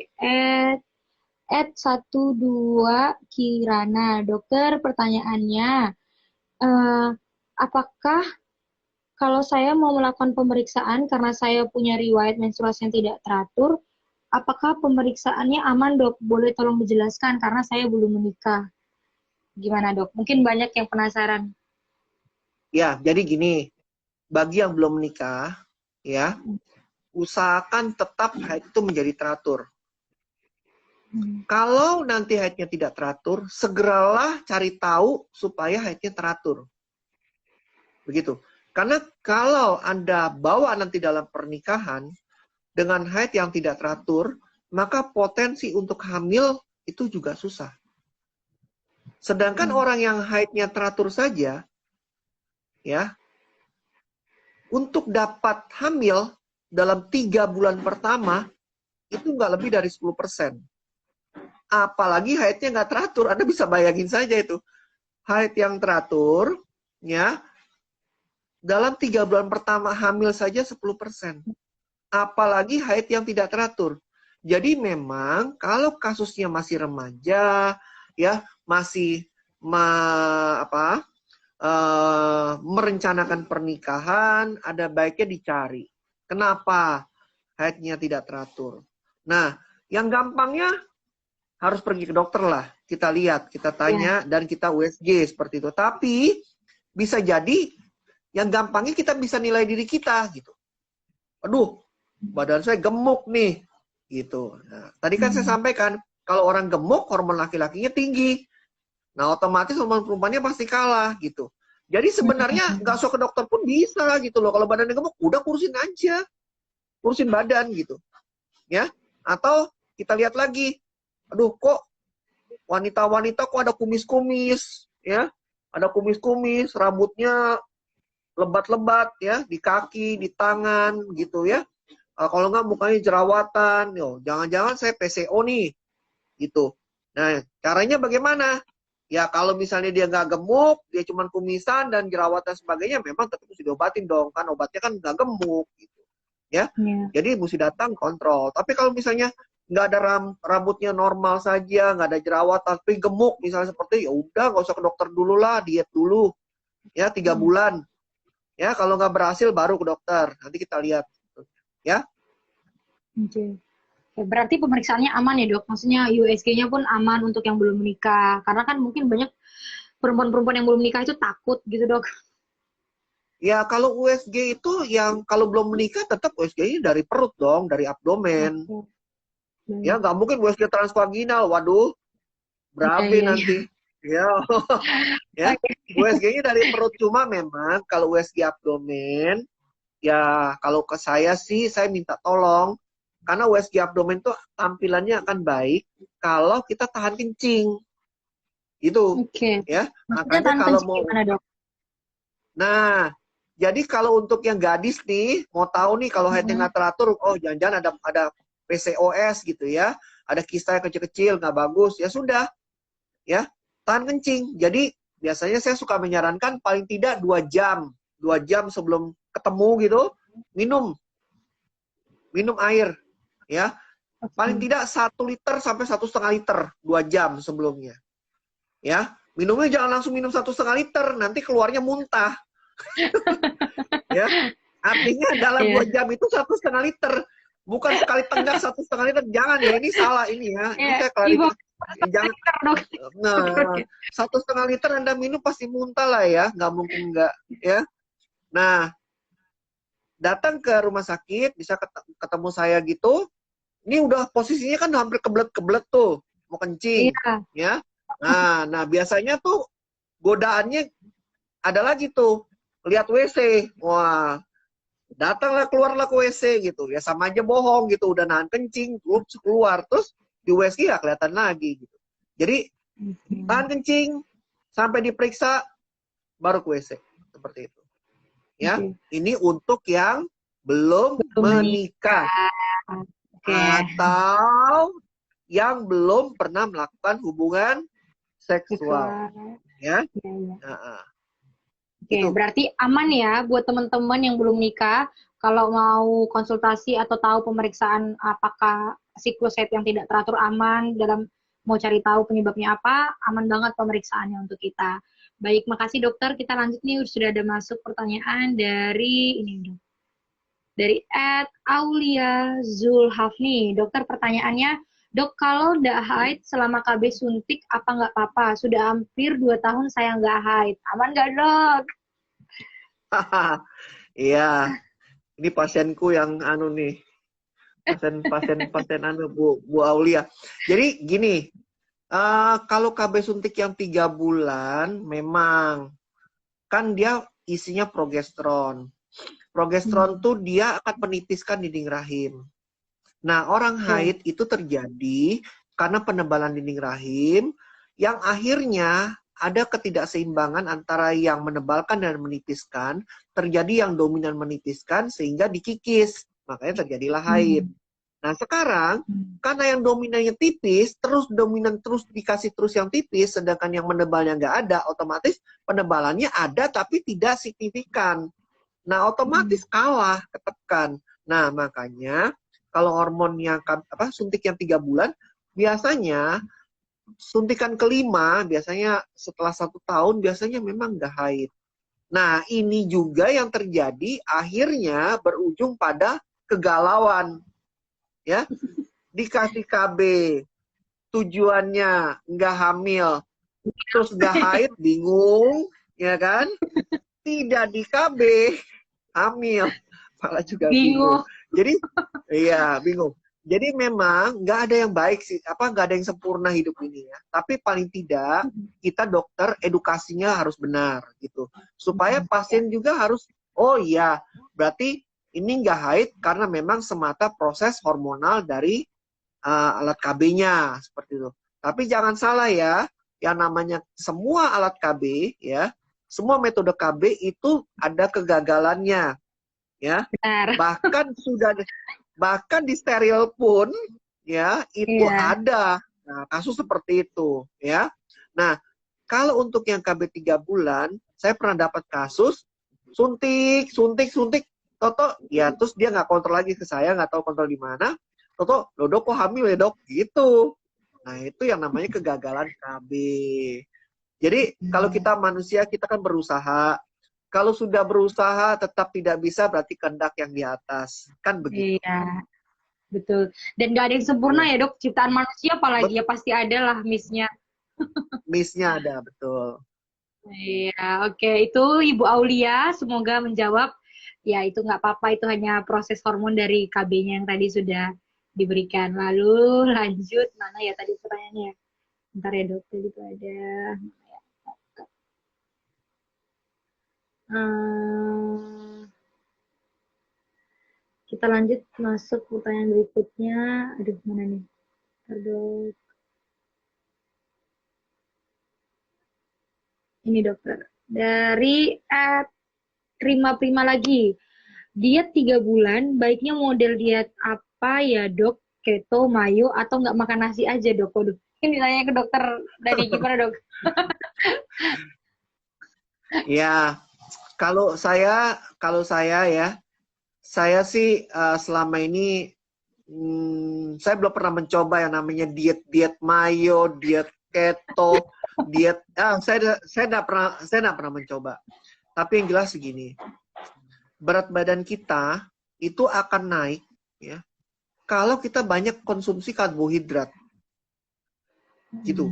@12 Kirana. Dokter, pertanyaannya, eh, apakah kalau saya mau melakukan pemeriksaan karena saya punya riwayat menstruasi yang tidak teratur, apakah pemeriksaannya aman, dok? Boleh tolong dijelaskan karena saya belum menikah. Gimana, dok? Mungkin banyak yang penasaran. Ya, jadi gini, bagi yang belum menikah, ya, usahakan tetap haid itu menjadi teratur. Kalau nanti haidnya tidak teratur, segeralah cari tahu supaya haidnya teratur. Begitu. Karena kalau Anda bawa nanti dalam pernikahan dengan haid yang tidak teratur, maka potensi untuk hamil itu juga susah. Sedangkan orang yang haidnya teratur saja, ya, untuk dapat hamil dalam 3 bulan pertama, itu nggak lebih dari 10%. Apalagi haidnya nggak teratur, Anda bisa bayangin saja itu. Haid yang teratur, ya, dalam 3 bulan pertama hamil saja 10%. Apalagi haid yang tidak teratur. Jadi memang kalau kasusnya masih remaja, ya masih merencanakan pernikahan, ada baiknya dicari. Kenapa haidnya tidak teratur? Nah, yang gampangnya harus pergi ke dokter lah. Kita lihat, kita tanya, dan kita USG seperti itu. Tapi bisa jadi yang gampangnya kita bisa nilai diri kita gitu. Aduh, badan saya gemuk nih, gitu. Nah, tadi kan saya sampaikan, kalau orang gemuk, hormon laki-lakinya tinggi. Nah, otomatis hormon perempuannya pasti kalah, gitu. Jadi sebenarnya nggak usah ke dokter pun bisa, gitu loh. Kalau badannya gemuk, udah kurusin aja. Kurusin badan, gitu. Ya. Atau kita lihat lagi, aduh kok wanita-wanita kok ada kumis-kumis, ya. Ada kumis-kumis, rambutnya lebat-lebat, ya. Di kaki, di tangan, gitu ya. Kalau nggak mukanya jerawatan, yo, jangan-jangan saya PCO nih, gitu. Nah, caranya bagaimana? Ya kalau misalnya dia nggak gemuk, dia cuma kumisan dan jerawatan sebagainya, memang tetap mesti diobatin dong, kan obatnya kan nggak gemuk, gitu. Ya, jadi mesti datang kontrol. Tapi kalau misalnya nggak ada rambutnya normal saja, nggak ada jerawat, tapi gemuk, misalnya seperti, ya udah nggak usah ke dokter dulu lah, diet dulu, ya 3 bulan. Ya kalau nggak berhasil baru ke dokter, nanti kita lihat. Ya. Oke. Berarti pemeriksaannya aman ya, dok? Maksudnya USG-nya pun aman untuk yang belum menikah. Karena kan mungkin banyak perempuan-perempuan yang belum menikah itu takut gitu, dok. Ya kalau USG itu yang kalau belum menikah tetap USG-nya dari perut dong, dari abdomen. Ya nggak mungkin USG transvaginal, waduh, berabe nanti. Ya, ya. USG-nya dari perut, cuma memang kalau USG abdomen, ya kalau ke saya sih saya minta tolong karena USG abdomen tuh tampilannya akan baik kalau kita tahan kencing. Itu. Ya. Maksudnya Makanya tahan kalau kencing mau gimana, dok? Nah, jadi kalau untuk yang gadis nih, mau tahu nih kalau haidnya nggak teratur, oh jangan-jangan ada PCOS gitu ya, ada kista yang kecil-kecil nggak bagus, ya sudah, ya tahan kencing. Jadi biasanya saya suka menyarankan paling tidak 2 jam sebelum ketemu gitu, minum air, ya paling tidak 1 liter sampai 1,5 liter 2 jam sebelumnya, ya minumnya jangan langsung minum 1,5 liter, nanti keluarnya muntah. Ya, artinya dalam 2 jam itu 1,5 liter, bukan sekali tenggak 1,5 liter, jangan ya, ini salah ini ya, ini saya klarifikasi. Jangan, nah 1,5 liter Anda minum pasti muntah lah ya, nggak mungkin nggak ya. Nah, datang ke rumah sakit, bisa ketemu saya gitu, ini udah posisinya kan hampir kebelet-kebelet tuh, mau kencing, ya. Nah biasanya tuh godaannya ada lagi tuh, lihat WC, wah datanglah keluarlah ke WC gitu ya, sama aja bohong gitu, udah nahan kencing keluar terus di WC ya kelihatan lagi gitu. Jadi tahan kencing sampai diperiksa baru ke WC, seperti itu ya. Ini untuk yang belum menikah. Atau yang belum pernah melakukan hubungan seksual. Ya. Ya, ya. Nah, Oke, itu. berarti aman ya buat teman-teman yang belum nikah, kalau mau konsultasi atau tahu pemeriksaan apakah siklus haid yang tidak teratur aman, dalam mau cari tahu penyebabnya apa, aman banget pemeriksaannya untuk kita. Baik, makasih dokter. Kita lanjut nih, sudah ada masuk pertanyaan dari ini, dari Aulia Zulhafni. Dokter, pertanyaannya, dok, kalau nggak haid selama KB suntik apa nggak apa-apa? Sudah hampir 2 tahun saya nggak haid. Aman nggak, dok? Iya, ini pasienku yang anu nih, pasien anu Bu Aulia. Jadi gini, kalau KB suntik yang 3 bulan, memang kan dia isinya progesteron. Progesteron tuh dia akan menipiskan dinding rahim. Nah, orang haid itu terjadi karena penebalan dinding rahim yang akhirnya ada ketidakseimbangan antara yang menebalkan dan menipiskan, terjadi yang dominan menipiskan sehingga dikikis, makanya terjadilah haid. Nah, sekarang karena yang dominannya tipis, terus dominan terus dikasih terus yang tipis, sedangkan yang menebalnya nggak ada, otomatis penebalannya ada tapi tidak signifikan. Nah, otomatis kalah, ketekan. Nah, makanya kalau hormon yang suntik yang 3 bulan, biasanya suntikan kelima, biasanya setelah 1 tahun, biasanya memang nggak haid. Nah, ini juga yang terjadi akhirnya berujung pada kegalauan. Ya, dikasih KB, tujuannya nggak hamil, terus nggak haid, bingung, ya kan? Tidak di KB, hamil, malah juga bingung. Jadi, iya bingung. Jadi memang nggak ada yang baik sih, nggak ada yang sempurna hidup ini ya. Tapi paling tidak kita dokter edukasinya harus benar gitu, supaya pasien juga harus, oh iya, berarti ini nggak haid karena memang semata proses hormonal dari alat KB-nya seperti itu. Tapi jangan salah ya, yang namanya semua alat KB ya, semua metode KB itu ada kegagalannya ya. Bahkan di steril pun ya itu ada kasus seperti itu ya. Nah, kalau untuk yang KB 3 bulan, saya pernah dapat kasus suntik, Toto ya, terus dia nggak kontrol lagi ke saya, nggak tahu kontrol di mana. Toto, loh dok kok hamil ya dok? Gitu. Nah, itu yang namanya kegagalan KB. Jadi kalau kita manusia, kita kan berusaha. Kalau sudah berusaha tetap tidak bisa, berarti kehendak yang di atas. Kan begitu. Iya, betul. Dan nggak ada yang sempurna ya dok, ciptaan manusia apalagi ya pasti ada lah miss-nya. Miss-nya ada, betul. Iya, oke. Itu Ibu Aulia, semoga menjawab. Ya, itu nggak apa-apa, itu hanya proses hormon dari KB-nya yang tadi sudah diberikan. Lalu lanjut, mana ya tadi pertanyaannya? Bentar ya dok, tadi itu ada. Kita lanjut masuk pertanyaan berikutnya. Aduh, mana nih? Aduh. Ini dokter. Dari Prima lagi. Diet 3 bulan, baiknya model diet apa ya dok? Keto, mayo, atau nggak makan nasi aja dok? Waduh, ini tanya ke dokter dari gimana dok? Ya, kalau saya ya, saya sih selama ini saya belum pernah mencoba yang namanya diet mayo, diet keto, diet saya nggak pernah mencoba. Tapi yang jelas segini, berat badan kita itu akan naik ya kalau kita banyak konsumsi karbohidrat. Gitu.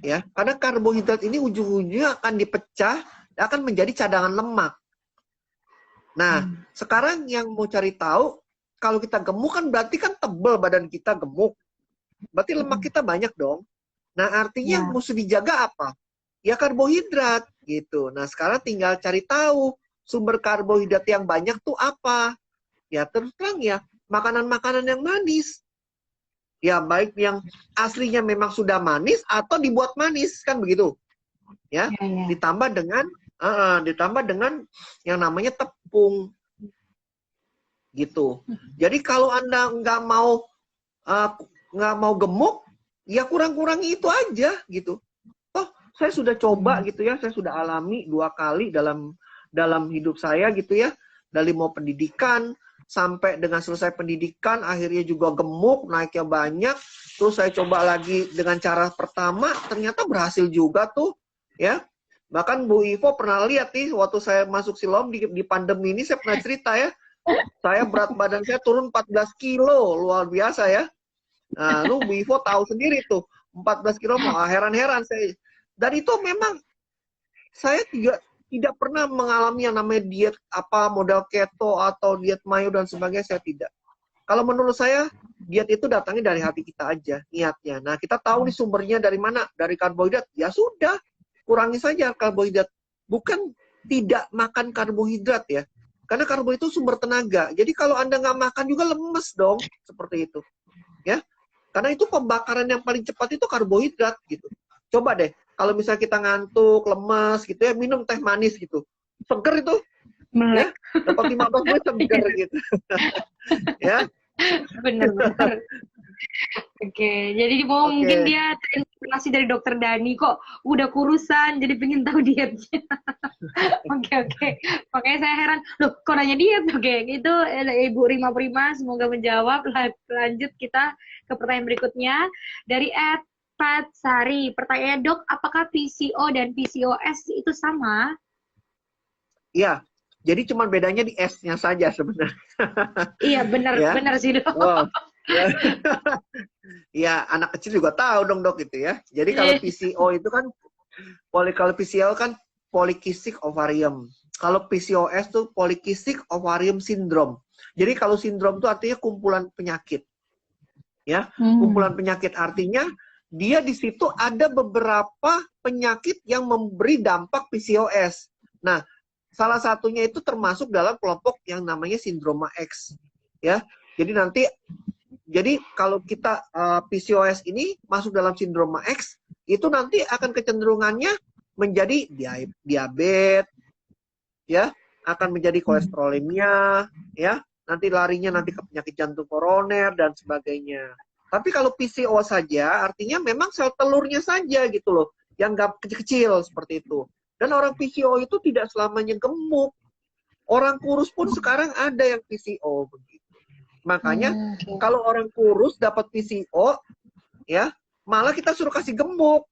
Ya, karena karbohidrat ini ujung-ujungnya akan dipecah, akan menjadi cadangan lemak. Nah, sekarang yang mau cari tahu, kalau kita gemuk kan berarti kan tebal badan kita, gemuk. Berarti lemak kita banyak dong. Nah, artinya yang mesti dijaga apa? Ya karbohidrat gitu. Nah, sekarang tinggal cari tahu sumber karbohidrat yang banyak tuh apa. Ya terus terang ya, makanan-makanan yang manis. Ya baik yang aslinya memang sudah manis atau dibuat manis, kan begitu. Ya, ditambah dengan yang namanya tepung. Gitu. Jadi kalau Anda nggak mau gemuk, ya kurang-kurangi itu aja gitu. Oh, saya sudah coba gitu ya, saya sudah alami 2 kali dalam hidup saya gitu ya, dari mau pendidikan sampai dengan selesai pendidikan akhirnya juga gemuk, naiknya banyak. Terus saya coba lagi dengan cara pertama, ternyata berhasil juga tuh ya. Bahkan Bu Ivo pernah lihat nih waktu saya masuk Siloam di pandemi ini, saya pernah cerita ya, saya berat badan saya turun 14 kilo, luar biasa ya. Nah, lu Bu Ivo tahu sendiri tuh, 14 kilo mau heran-heran saya. Dan itu memang saya tidak pernah mengalami yang namanya diet apa model keto atau diet mayo dan sebagainya, saya tidak. Kalau menurut saya diet itu datangnya dari hati kita aja, niatnya. Nah, kita tahu nih sumbernya dari mana, dari karbohidrat. Ya sudah, kurangi saja karbohidrat. Bukan tidak makan karbohidrat ya. Karena karbohidrat itu sumber tenaga. Jadi kalau Anda nggak makan juga lemes dong, seperti itu. Ya, karena itu pembakaran yang paling cepat itu karbohidrat gitu. Coba deh, kalau misalnya kita ngantuk, lemas gitu ya, minum teh manis gitu. Seger itu, Melek. ya. Dapat 15 menit seger gitu. Ya. Bener-bener. Oke, jadi mungkin dia terinspirasi dari dokter Dani kok udah kurusan, jadi pengen tahu dietnya. Oke. Makanya saya heran, loh kok nanya diet? Oke, itu Ibu Rima Prima, semoga menjawab. Lanjut kita ke pertanyaan berikutnya. Dari Pat Sari, pertanyaannya dok, apakah PCO dan PCOS itu sama? Iya, jadi cuma bedanya di S-nya saja sebenarnya. Iya, benar ya? Benar sih dok. Oh, ya. Ya, anak kecil juga tahu dong dok gitu ya. Jadi kalau PCO itu kan, kalau PCO kan polycystic ovarium. Kalau PCOS tuh polycystic ovarium syndrome. Jadi kalau sindrom itu artinya kumpulan penyakit. Ya, kumpulan penyakit artinya dia di situ ada beberapa penyakit yang memberi dampak PCOS. Nah, salah satunya itu termasuk dalam kelompok yang namanya sindroma X. Ya, jadi kalau kita PCOS ini masuk dalam sindroma X, itu nanti akan kecenderungannya menjadi diabetes, ya, akan menjadi kolesterolemia, ya, nanti larinya nanti ke penyakit jantung koroner dan sebagainya. Tapi kalau PCO saja, artinya memang sel telurnya saja gitu loh, yang nggak kecil-kecil seperti itu. Dan orang PCO itu tidak selamanya gemuk. Orang kurus pun sekarang ada yang PCO begitu. Makanya kalau orang kurus dapat PCO, ya malah kita suruh kasih gemuk.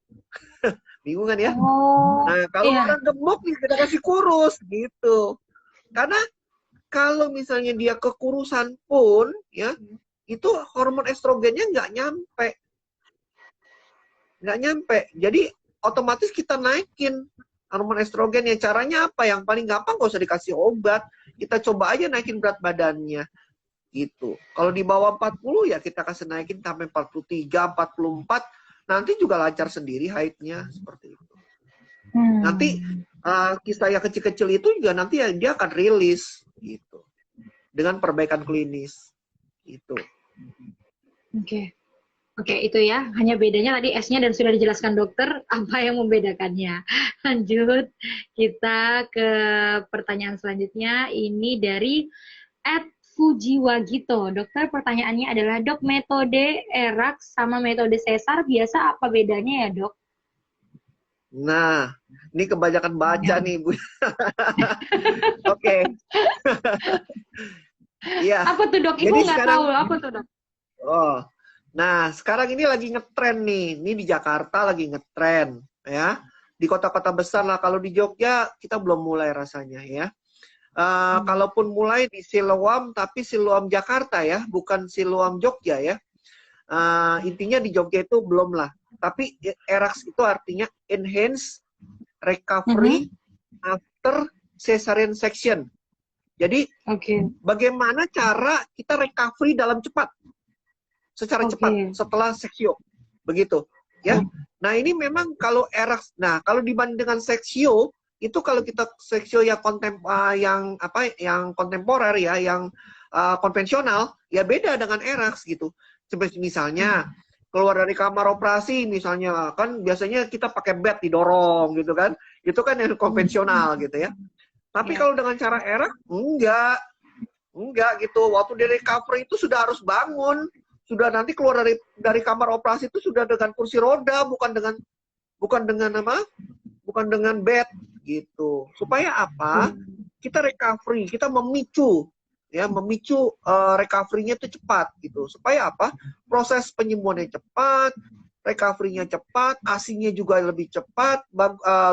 Bingung kan ya? Nah, kalau orang gemuk nih kita kasih kurus gitu. Karena kalau misalnya dia kekurusan pun, ya itu hormon estrogennya nggak nyampe. Jadi otomatis kita naikin hormon estrogen. Ya caranya apa? Yang paling gampang nggak usah dikasih obat. Kita coba aja naikin berat badannya. Gitu. Kalau di bawah 40 ya kita kasih naikin sampai 43, 44. Nanti juga lancar sendiri haidnya seperti itu. Nanti kisah yang kecil-kecil itu juga nanti dia akan rilis gitu. Dengan perbaikan klinis. Gitu. Oke, itu ya. Hanya bedanya tadi S-nya dan sudah dijelaskan dokter apa yang membedakannya. Lanjut, kita ke pertanyaan selanjutnya. Ini dari Fujiwagito. Dokter, pertanyaannya adalah, dok, metode ERAX sama metode sesar biasa apa bedanya ya, dok? Nah, ini kebanyakan baca nih, Bu. Oke. Iya. Apa tuh, dok? Ibu nggak tahu. Apa tuh, dok? Oh, nah sekarang ini lagi ngetren nih. Ini di Jakarta lagi ngetren, ya. Di kota-kota besar lah. Kalau di Jogja kita belum mulai rasanya, ya. Kalaupun mulai di Siloam, tapi Siloam Jakarta ya, bukan Siloam Jogja ya. Intinya di Jogja itu belum lah. Tapi ERAX itu artinya Enhanced Recovery After Cesarean Section. Jadi, bagaimana cara kita recovery dalam cepat, secara cepat setelah seksio, begitu, ya. Nah ini memang kalau ERAX, nah kalau dibanding dengan seksio, itu kalau kita seksio yang kontemporer ya, yang konvensional, ya beda dengan ERAX gitu. Seperti misalnya keluar dari kamar operasi, misalnya kan biasanya kita pakai bed didorong gitu kan, itu kan yang konvensional gitu ya. Tapi kalau dengan cara ERAX, enggak gitu. Waktu di recovery itu sudah harus bangun, sudah nanti keluar dari kamar operasi itu sudah dengan kursi roda, bukan dengan apa? Bukan dengan bed gitu. Supaya apa? Kita recovery, kita memicu recovery-nya itu cepat gitu. Supaya apa? Proses penyembuhannya cepat, recovery-nya cepat, ASI-nya juga lebih cepat,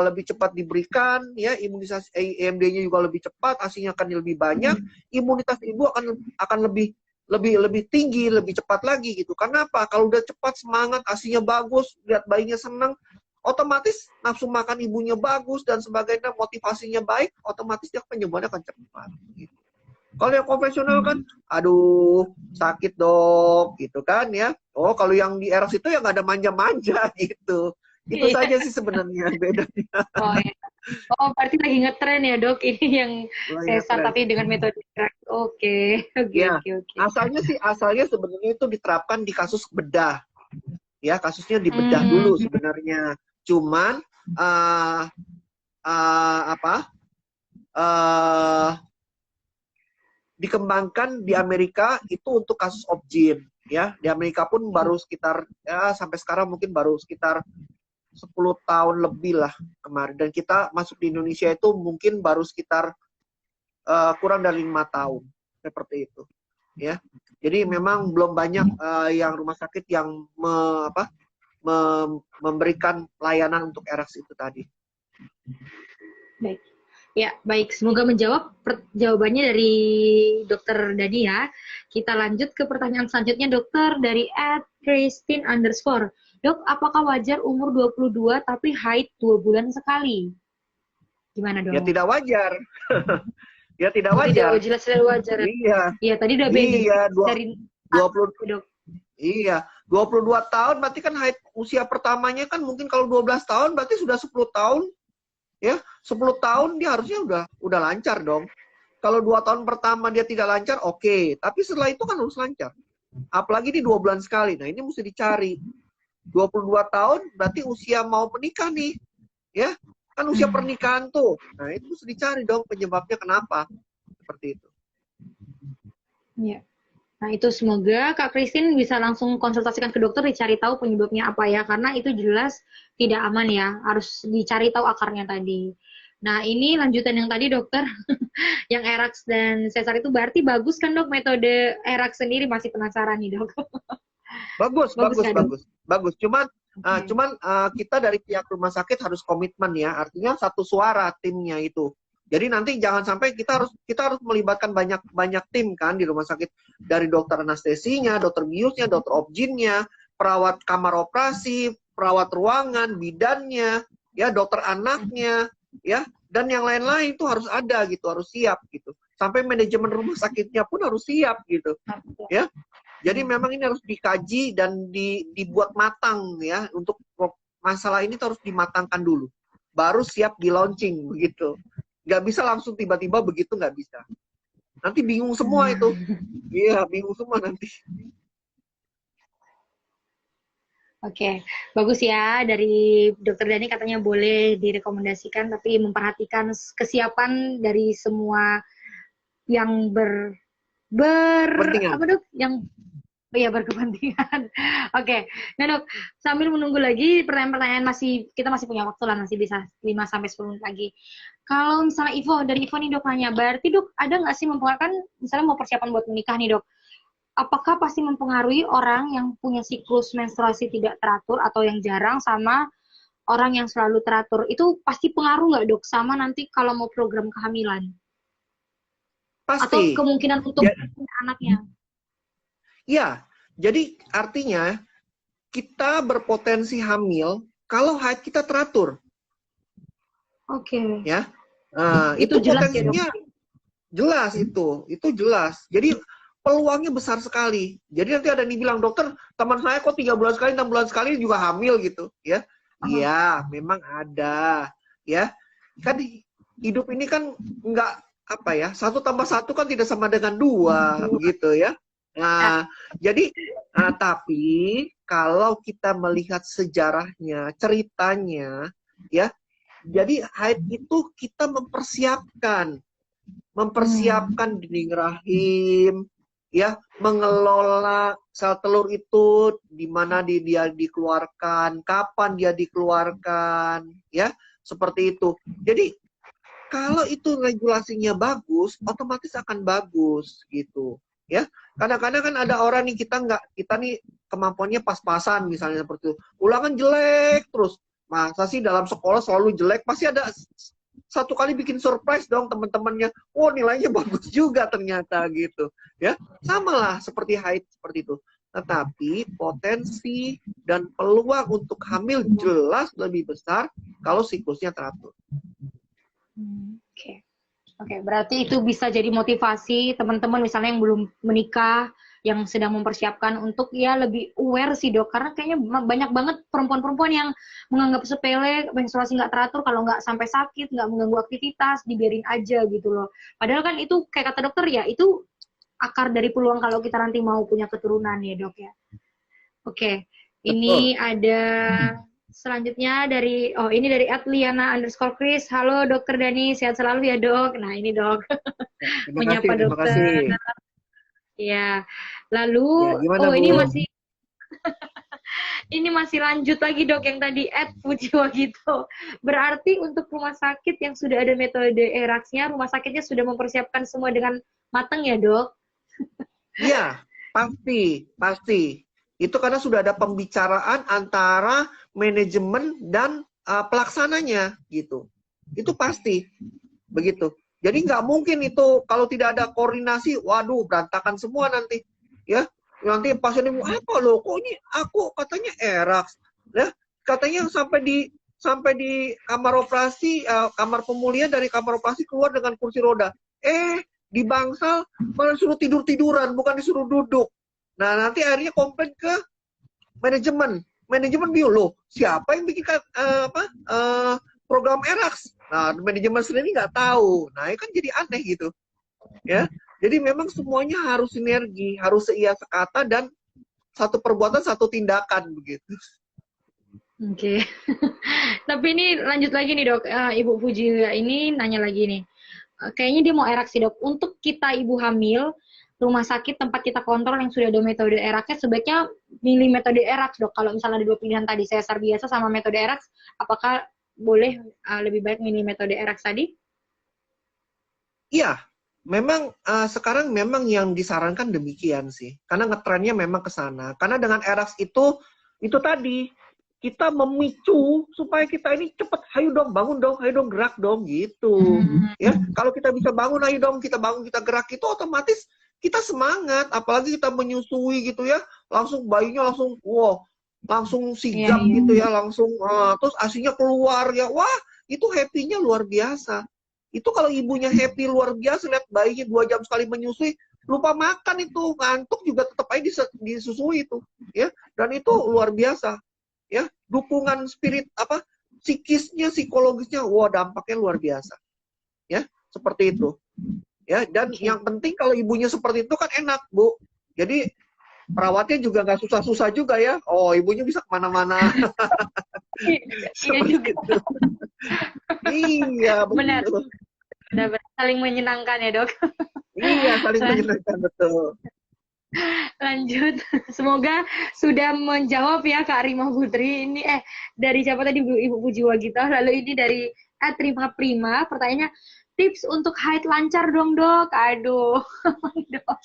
lebih cepat diberikan, ya, imunisasi EMD-nya juga lebih cepat, ASI-nya akan lebih banyak, imunitas ibu akan lebih tinggi, lebih cepat lagi gitu. Karena apa? Kalau udah cepat, semangat, ASI-nya bagus, lihat bayinya senang, otomatis nafsu makan ibunya bagus dan sebagainya, motivasinya baik, otomatis dia penyembuhannya akan cepat. Gitu. Kalau yang konvensional kan, aduh sakit dok, gitu kan ya. Oh kalau yang di eras itu ya nggak ada manja-manja gitu. Itu saja sih sebenarnya bedanya. Oh ya. Oh berarti lagi ngetren ya dok ini yang sesar tapi dengan metode erak. Oke. Ya, asalnya sebenarnya itu diterapkan di kasus bedah. Ya, kasusnya di bedah dulu sebenarnya. Cuman dikembangkan di Amerika itu untuk kasus obgyn, ya. Di Amerika pun baru sekitar ya sampai sekarang mungkin baru sekitar 10 tahun lebih lah kemarin, dan kita masuk di Indonesia itu mungkin baru sekitar kurang dari 5 tahun seperti itu, ya. Jadi memang belum banyak yang rumah sakit yang memberikan layanan untuk ERAS itu tadi. Baik. Ya, baik. Semoga menjawab jawabannya dari Dokter Dani ya. Kita lanjut ke pertanyaan selanjutnya, Dokter, dari @Christine_. Dok, apakah wajar umur 22 tapi haid 2 bulan sekali? Gimana dong? Ya tidak wajar. Ya tidak wajar. Tidak, jelas tidak wajar. Iya. Iya, tadi udah beda. Iya, 20 dok. Iya, 22 tahun berarti kan haid usia pertamanya kan mungkin kalau 12 tahun berarti sudah 10 tahun. Ya, 10 tahun dia harusnya udah lancar dong. Kalau 2 tahun pertama dia tidak lancar, oke. Tapi setelah itu kan harus lancar. Apalagi di 2 bulan sekali. Nah, ini mesti dicari. 22 tahun berarti usia mau menikah nih. Ya, kan usia pernikahan tuh. Nah, itu mesti dicari dong penyebabnya kenapa. Seperti itu. Iya. Nah, itu semoga Kak Christine bisa langsung konsultasikan ke dokter, dicari tahu penyebabnya apa ya, karena itu jelas tidak aman ya, harus dicari tahu akarnya tadi. Nah, ini lanjutan yang tadi dokter, yang ERAX dan sesar itu berarti bagus kan dok metode ERAX sendiri, masih penasaran nih dok. Bagus. Cuman kita dari pihak rumah sakit harus komitmen ya, artinya satu suara timnya itu. Jadi nanti jangan sampai kita harus melibatkan banyak tim kan di rumah sakit, dari dokter anestesinya, dokter biusnya, dokter obgynnya, perawat kamar operasi, perawat ruangan, bidannya, ya dokter anaknya, ya dan yang lain-lain itu harus ada gitu, harus siap gitu. Sampai manajemen rumah sakitnya pun harus siap gitu, ya. Jadi memang ini harus dikaji dan dibuat matang ya, untuk masalah ini harus dimatangkan dulu, baru siap di launching begitu. Nggak bisa langsung tiba-tiba begitu, nggak bisa. Nanti bingung semua itu. Iya, bingung semua nanti. Oke, bagus ya. Dari Dokter Dani katanya boleh direkomendasikan, tapi memperhatikan kesiapan dari semua yang apa dok? Yang berkepentingan. Oke. Nah dok, sambil menunggu lagi pertanyaan-pertanyaan, kita masih punya waktu lah, masih bisa 5-10 menit lagi. Kalau misalnya dari Ivo nih dok nanya, berarti dok ada nggak sih mempengaruhi, misalnya mau persiapan buat menikah nih dok, apakah pasti mempengaruhi orang yang punya siklus menstruasi tidak teratur atau yang jarang sama orang yang selalu teratur? Itu pasti pengaruh nggak dok sama nanti kalau mau program kehamilan? Pasti. Atau kemungkinan untuk anaknya? Ya, jadi artinya kita berpotensi hamil kalau haid kita teratur. Oke. Ya, itu potensinya ya, jelas itu jelas. Jadi peluangnya besar sekali. Jadi nanti ada yang bilang, dokter, teman saya kok 3 bulan sekali, 6 bulan sekali juga hamil gitu, ya. Iya, memang ada, ya. Kan hidup ini kan nggak apa ya, 1+1 kan tidak sama dengan 2, begitu ya. Nah, jadi tapi kalau kita melihat sejarahnya, ceritanya, ya, jadi haid itu kita mempersiapkan dinding rahim, ya, mengelola sel telur itu di mana dia dikeluarkan, kapan dia dikeluarkan, ya, seperti itu. Jadi kalau itu regulasinya bagus, otomatis akan bagus gitu, ya. Kadang-kadang kan ada orang nih kita nih kemampuannya pas-pasan misalnya seperti itu. Ulangan jelek terus. Masa sih dalam sekolah selalu jelek? Pasti ada satu kali bikin surprise dong teman-temannya. Oh, nilainya bagus juga ternyata gitu, ya. Sama lah seperti haid seperti itu. Tetapi potensi dan peluang untuk hamil jelas lebih besar kalau siklusnya teratur. Oke. Oke, berarti itu bisa jadi motivasi teman-teman misalnya yang belum menikah, yang sedang mempersiapkan untuk ya lebih aware sih dok, karena kayaknya banyak banget perempuan-perempuan yang menganggap sepele menstruasi nggak teratur, kalau nggak sampai sakit, nggak mengganggu aktivitas, dibiarin aja gitu loh. Padahal kan itu kayak kata dokter ya, itu akar dari peluang kalau kita nanti mau punya keturunan ya dok ya. Oke, ini Betul. ada selanjutnya ini dari @liana_Chris. Halo Dokter Dani, sehat selalu ya dok. Nah ini dok, Terima kasih, menyapa terima kasih. dokter. Ya, lalu Ya, gimana Bu? ini masih lanjut lagi dok yang tadi @pujiwa gitu. Berarti untuk rumah sakit yang sudah ada metode ERAX-nya, rumah sakitnya sudah mempersiapkan semua dengan matang ya dok? Iya, pasti. Itu karena sudah ada pembicaraan antara manajemen dan pelaksananya gitu. Itu pasti begitu. Jadi nggak mungkin itu kalau tidak ada koordinasi, waduh berantakan semua nanti, ya. Nanti pasien ibu apa loh? Kok ini aku katanya ERAX, ya? Katanya sampai di kamar operasi, kamar pemulihan dari kamar operasi keluar dengan kursi roda. Di bangsal malah suruh tidur-tiduran, bukan disuruh duduk. Nah, nanti akhirnya komplain ke manajemen. Manajemen bilang, siapa yang bikin program ERAX? Nah, manajemen sendiri nggak tahu. Nah, ini kan jadi aneh gitu. Ya. Jadi memang semuanya harus sinergi, harus seia sekata dan satu perbuatan satu tindakan begitu. Oke. Tapi ini lanjut lagi nih dok, Ibu Puji ini nanya lagi nih. Kayaknya dia mau ERAX sih dok. Untuk kita ibu hamil, rumah sakit tempat kita kontrol yang sudah ada metode ERAX-nya, sebaiknya milih metode ERAX dok. Kalau misalnya ada dua pilihan tadi, sesar biasa sama metode ERAX, apakah boleh lebih baik milih metode ERAX tadi? Iya, memang sekarang memang yang disarankan demikian sih. Karena ngetrennya memang ke sana. Karena dengan ERAX itu tadi kita memicu supaya kita ini cepat, ayo dong bangun dong, ayo dong gerak dong gitu. Ya, kalau kita bisa bangun, ayo dong kita bangun, kita gerak, itu otomatis kita semangat. Apalagi kita menyusui gitu ya, langsung bayinya langsung wow, langsung sigap gitu ya, langsung terus asinya keluar ya, wah itu happy-nya luar biasa. Itu kalau ibunya happy luar biasa, lihat bayinya 2 jam sekali menyusui, lupa makan itu, ngantuk juga tetap aja disusui itu, ya. Dan itu luar biasa. Ya, dukungan spirit psikisnya, psikologisnya, wah dampaknya luar biasa. Ya, seperti itu. Ya, dan yang penting kalau ibunya seperti itu kan enak, Bu. Jadi perawatnya juga nggak susah-susah juga ya. Oh, ibunya bisa kemana-mana. Seperti itu. Iya, Benar. betul. Benar, saling menyenangkan ya dok. Iya, saling menyenangkan, betul. Lanjut, semoga sudah menjawab ya Kak Rima Putri. Ini dari siapa tadi Ibu Pujiwa Gita. Lalu ini dari Rima Prima, pertanyaannya tips untuk haid lancar dong dok. Aduh, dok.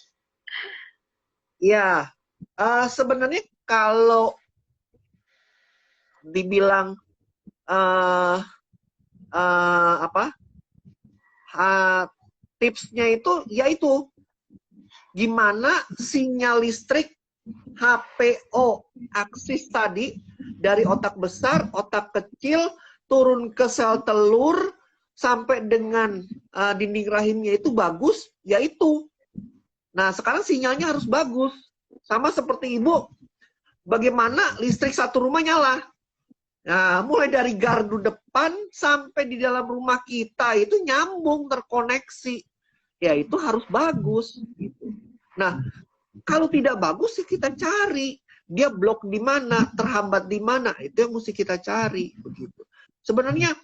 Ya, sebenarnya kalau dibilang tipsnya itu yaitu gimana sinyal listrik HPO aksis tadi dari otak besar, otak kecil turun ke sel telur sampai dengan dinding rahimnya itu bagus, yaitu. Nah, sekarang sinyalnya harus bagus. Sama seperti ibu, bagaimana listrik satu rumah nyala. Nah, mulai dari gardu depan sampai di dalam rumah kita itu nyambung, terkoneksi. Ya, itu harus bagus. Gitu. Nah, kalau tidak bagus sih kita cari. Dia blok di mana, terhambat di mana, itu yang mesti kita cari. Begitu. Sebenarnya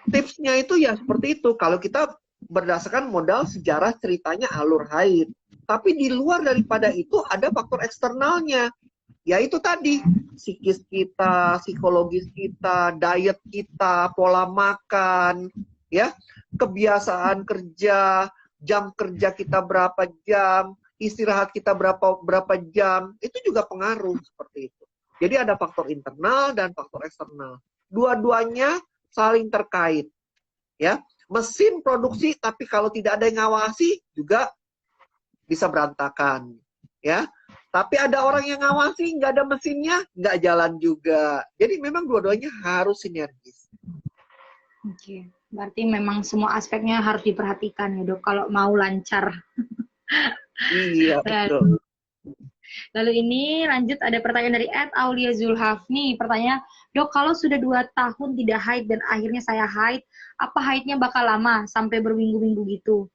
tipsnya itu ya seperti itu. Kalau kita berdasarkan modal sejarah ceritanya alur haid. Tapi di luar daripada itu ada faktor eksternalnya. Yaitu tadi, psikis kita, psikologis kita, diet kita, pola makan, ya, kebiasaan kerja, jam kerja kita berapa jam, istirahat kita berapa jam, itu juga pengaruh seperti itu. Jadi ada faktor internal dan faktor eksternal. Dua-duanya saling terkait, ya. Mesin produksi, tapi kalau tidak ada yang ngawasi juga bisa berantakan, ya. Tapi ada orang yang ngawasi, nggak ada mesinnya, nggak jalan juga. Jadi memang dua-duanya harus sinergis. Oke, berarti memang semua aspeknya harus diperhatikan ya dok, kalau mau lancar. Iya, betul. Lalu ini lanjut ada pertanyaan dari Aulia Zulhafni. Pertanyaan, dok kalau sudah 2 tahun tidak haid dan akhirnya saya haid, apa haidnya bakal lama sampai berminggu-minggu gitu?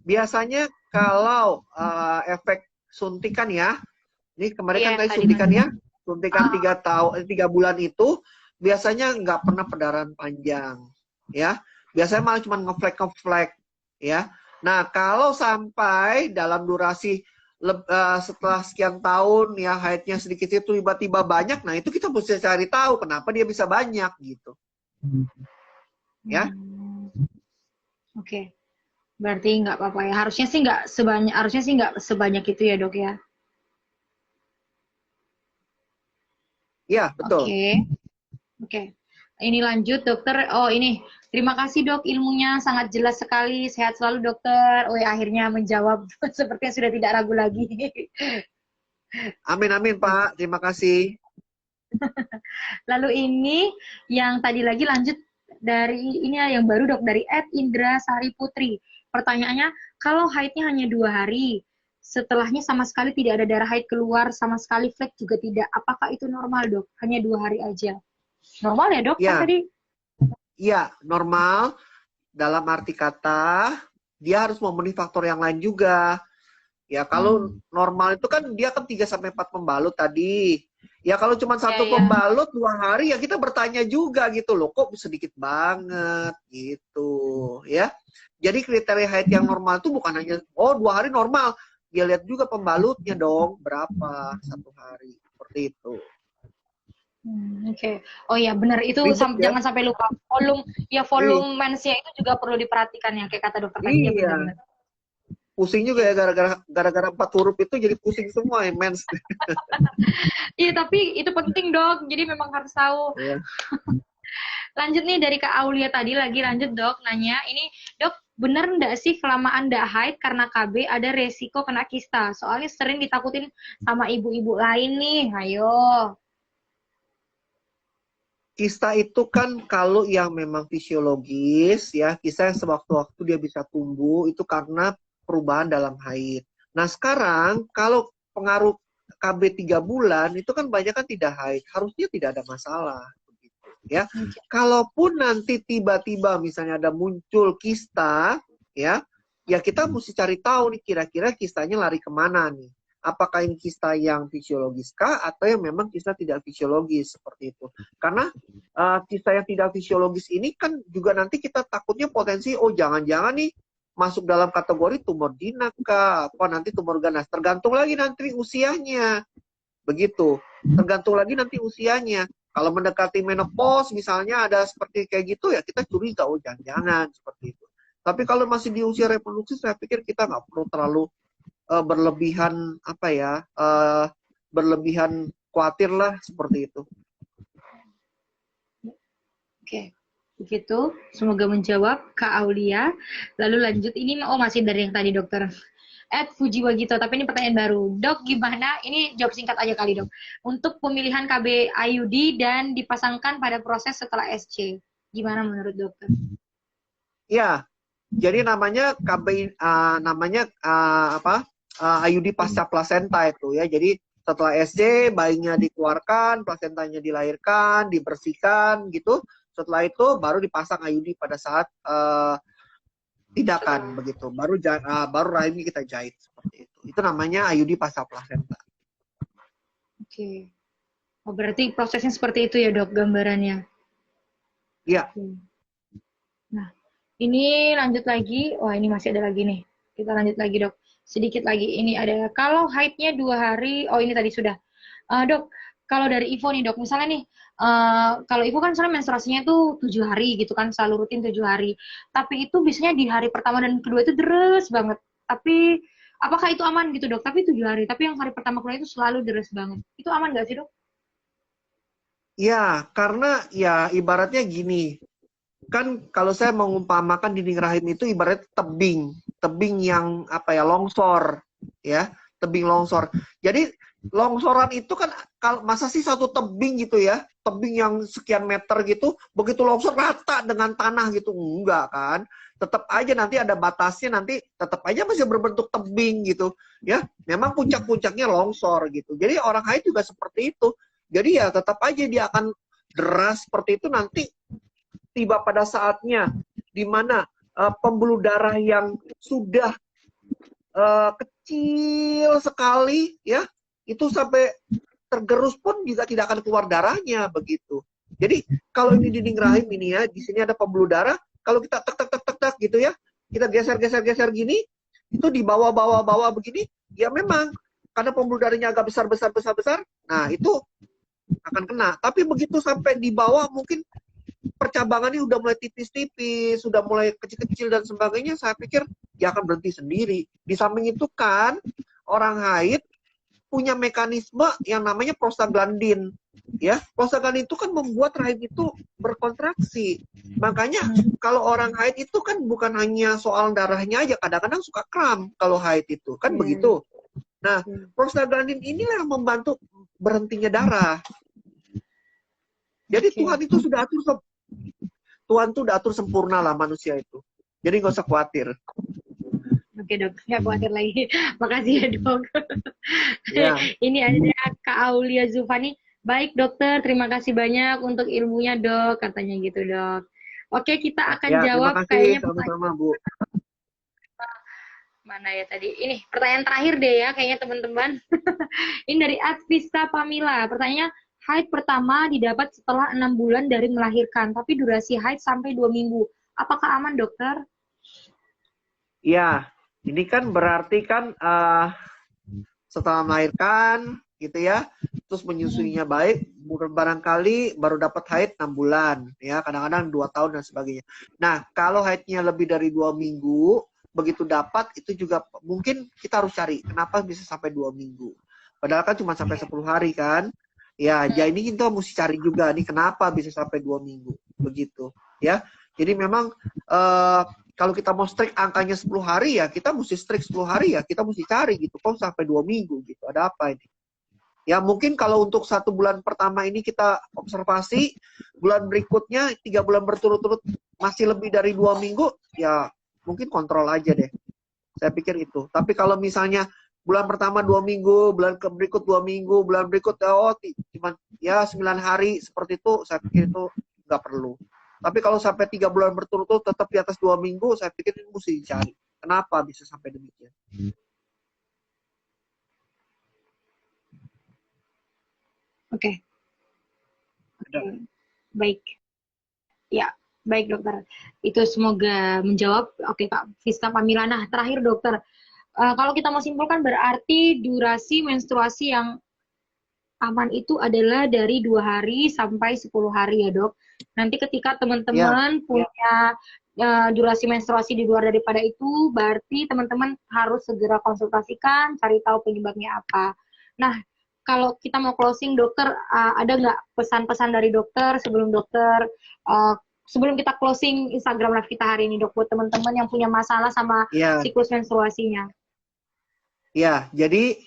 Biasanya kalau efek suntikan ya, ini kemarin kan tadi tadi suntikan ya, Mas. suntikan 3 bulan itu biasanya nggak pernah pendarahan panjang, ya. Biasanya malah cuma ngeflek, ya. Nah kalau sampai dalam durasi setelah sekian tahun ya haidnya sedikit itu tiba-tiba banyak, nah itu kita mesti cari tahu kenapa dia bisa banyak gitu, ya. Oke. Berarti nggak apa-apa ya. Harusnya sih nggak sebanyak itu ya dok ya. Iya betul. Oke. Ini lanjut dokter. Oh ini, terima kasih dok, ilmunya sangat jelas sekali. Sehat selalu dokter. Oh ya, akhirnya menjawab sepertinya sudah tidak ragu lagi. Amin Pak, terima kasih. Lalu ini yang tadi lagi lanjut dari ini ya, yang baru dok, dari Indra Sari Putri. Pertanyaannya, kalau haidnya hanya 2 hari, setelahnya sama sekali tidak ada darah haid keluar, sama sekali flek juga tidak, apakah itu normal dok? Hanya 2 hari aja. Normal ya dok? Kan Ya, tadi? iya normal dalam arti kata dia harus memenuhi faktor yang lain juga. Ya kalau normal itu kan dia kan 3-4 pembalut tadi. Ya kalau cuma satu pembalut 2 hari ya kita bertanya juga gitu loh, kok sedikit banget gitu ya. Jadi kriteria haid yang normal itu bukan hanya 2 hari normal, dia lihat juga pembalutnya dong berapa 1 hari seperti itu. Oke. Oh iya benar itu Ribet ya? jangan sampai lupa volume mensnya itu juga perlu diperhatikan ya kayak kata dokter tadi ya, Iya. benar-benar. Pusing juga ya gara-gara 4 huruf itu jadi pusing semua ya mens. Iya tapi itu penting dok, jadi memang harus tahu. Iya. Lanjut nih dari Kak Aulia tadi lagi lanjut dok nanya, ini dok bener nggak sih kelamaan nggak haid karena KB ada resiko kena kista? Soalnya sering ditakutin sama ibu-ibu lain nih, ayo. Kista itu kan kalau yang memang fisiologis ya, kista yang sewaktu-waktu dia bisa tumbuh itu karena perubahan dalam haid. Nah sekarang kalau pengaruh KB 3 bulan itu kan banyak kan tidak haid, harusnya tidak ada masalah. Ya, kalaupun nanti tiba-tiba misalnya ada muncul kista, ya kita mesti cari tahu nih kira-kira kistanya lari kemana nih. Apakah ini kista yang fisiologis kah atau yang memang kista tidak fisiologis seperti itu. Karena kista yang tidak fisiologis ini kan juga nanti kita takutnya potensi jangan-jangan nih masuk dalam kategori tumor jinak kah, apa nanti tumor ganas. Tergantung lagi nanti usianya. Begitu. Tergantung lagi nanti usianya. Kalau mendekati menopause misalnya ada seperti kayak gitu ya kita curiga jangan-jangan seperti itu. Tapi kalau masih di usia reproduksi saya pikir kita nggak perlu terlalu berlebihan berlebihan khawatir lah seperti itu. Oke, begitu. Semoga menjawab Kak Aulia. Lalu lanjut ini masih dari yang tadi dokter. Fujiwagito, tapi ini pertanyaan baru. Dok, gimana? Ini jawab singkat aja kali, Dok. Untuk pemilihan KB IUD dan dipasangkan pada proses setelah SC. Gimana menurut dokter? Ya, jadi namanya KB IUD pasca plasenta itu ya. Jadi setelah SC bayinya dikeluarkan, plasentanya dilahirkan, dibersihkan gitu. Setelah itu baru dipasang IUD pada saat tindakan begitu. Baru rahimnya kita jahit seperti itu. Itu namanya IUD pasca plasenta. Oke. Oh, berarti prosesnya seperti itu ya, Dok, gambarannya. Iya. Nah, Ini lanjut lagi. Wah, ini masih ada lagi nih. Kita lanjut lagi, Dok. Sedikit lagi. Ini ada, kalau haidnya 2 hari, oh ini tadi sudah. Dok, kalau dari Ivo nih, Dok, misalnya nih, kalau Ivo kan misalnya menstruasinya itu 7 hari gitu kan, selalu rutin 7 hari. Tapi itu biasanya di hari pertama dan kedua itu deres banget. Tapi apakah itu aman gitu, Dok? Tapi 7 hari. Tapi yang hari pertama kedua itu selalu deres banget. Itu aman nggak sih, Dok? Ya, karena ya ibaratnya gini, kan kalau saya mengumpamakan dinding rahim itu ibarat tebing, tebing yang apa ya, longsor, ya, tebing longsor. Jadi longsoran itu kan kalau masa sih satu tebing gitu ya, tebing yang sekian meter gitu, begitu longsor rata dengan tanah gitu, enggak kan? Tetap aja nanti ada batasnya, nanti tetap aja masih berbentuk tebing gitu, ya. Memang puncak-puncaknya longsor gitu. Jadi orang haid juga seperti itu. Jadi ya tetap aja dia akan deras seperti itu nanti tiba pada saatnya di mana pembuluh darah yang sudah kecil sekali ya itu sampai tergerus pun juga tidak akan keluar darahnya begitu. Jadi kalau ini dinding rahim ini ya, di sini ada pembuluh darah, kalau kita tek tek tek tek tek gitu ya, kita geser gini, itu di bawah begini, ya memang karena pembuluh darahnya agak besar, nah itu akan kena. Tapi begitu sampai di bawah mungkin percabangannya udah mulai tipis-tipis, sudah mulai kecil-kecil dan sebagainya, saya pikir dia akan berhenti sendiri. Di samping itu kan, orang haid punya mekanisme yang namanya prostaglandin. Ya, prostaglandin itu kan membuat rahim itu berkontraksi. Makanya kalau orang haid itu kan bukan hanya soal darahnya aja, kadang-kadang suka kram kalau haid itu, kan begitu. Nah, prostaglandin inilah yang membantu berhentinya darah. Jadi Tuhan itu sudah atur, Tuhan tuh udah atur sempurna lah manusia itu. Jadi nggak usah khawatir. Oke, Dok, nggak khawatir lagi. Makasih ya, Dok. Ya, Ini ada Kak Aulia Zufani. Baik, dokter. Terima kasih banyak untuk ilmunya, Dok. Katanya gitu, Dok. Oke, kita akan ya terima jawab kasih kayaknya sama-sama Bu. mana ya tadi. Ini pertanyaan terakhir deh ya, kayaknya teman-teman. Ini dari Advista Pamila. Pertanyaannya, haid pertama didapat setelah 6 bulan dari melahirkan, tapi durasi haid sampai 2 minggu. Apakah aman, dokter? Ya, ini kan berarti kan setelah melahirkan gitu ya, terus menyusuinya baik, barangkali baru dapat haid 6 bulan, ya kadang-kadang 2 tahun dan sebagainya. Nah, kalau haidnya lebih dari 2 minggu, begitu dapat itu juga mungkin kita harus cari kenapa bisa sampai 2 minggu. Padahal kan cuma sampai 10 hari kan. Ya, jadi ini kita mesti cari juga nih kenapa bisa sampai 2 minggu begitu, ya. Jadi memang kalau kita mau strict angkanya 10 hari ya, kita mesti strict 10 hari ya, kita mesti cari gitu, kok sampai 2 minggu gitu, ada apa ini? Ya mungkin kalau untuk 1 bulan pertama ini kita observasi, bulan berikutnya 3 bulan berturut-turut masih lebih dari 2 minggu, ya mungkin kontrol aja deh. Saya pikir itu. Tapi kalau misalnya bulan pertama 2 minggu, bulan berikut 2 minggu, bulan berikut cuma ya 9 hari seperti itu, saya pikir itu nggak perlu. Tapi kalau sampai 3 bulan berturut-turut tetap di atas 2 minggu, saya pikir ini mesti dicari. Kenapa bisa sampai demikian? Oke. Baik. Ya, baik dokter. Itu semoga menjawab. Oke, Kak Vista Pamila. Nah, terakhir dokter. Kalau kita mau simpulkan berarti durasi menstruasi yang aman itu adalah dari 2 hari sampai 10 hari ya dok. Nanti ketika teman-teman punya durasi menstruasi di luar daripada itu, berarti teman-teman harus segera konsultasikan, cari tahu penyebabnya apa. Nah, kalau kita mau closing dokter, ada nggak pesan-pesan dari dokter sebelum kita closing Instagram live kita hari ini dok, buat teman-teman yang punya masalah sama siklus menstruasinya? Ya, jadi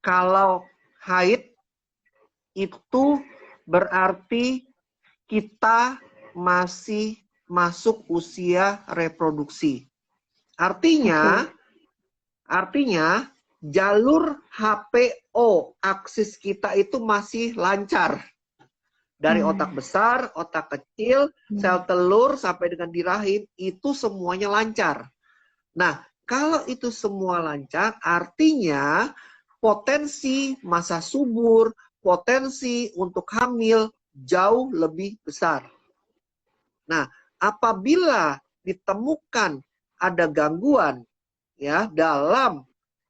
kalau haid itu berarti kita masih masuk usia reproduksi. Artinya jalur HPO aksis kita itu masih lancar. Dari otak besar, otak kecil, sel telur sampai dengan di rahim itu semuanya lancar. Nah, kalau itu semua lancar, artinya potensi masa subur, potensi untuk hamil jauh lebih besar. Nah, Apabila ditemukan ada gangguan ya dalam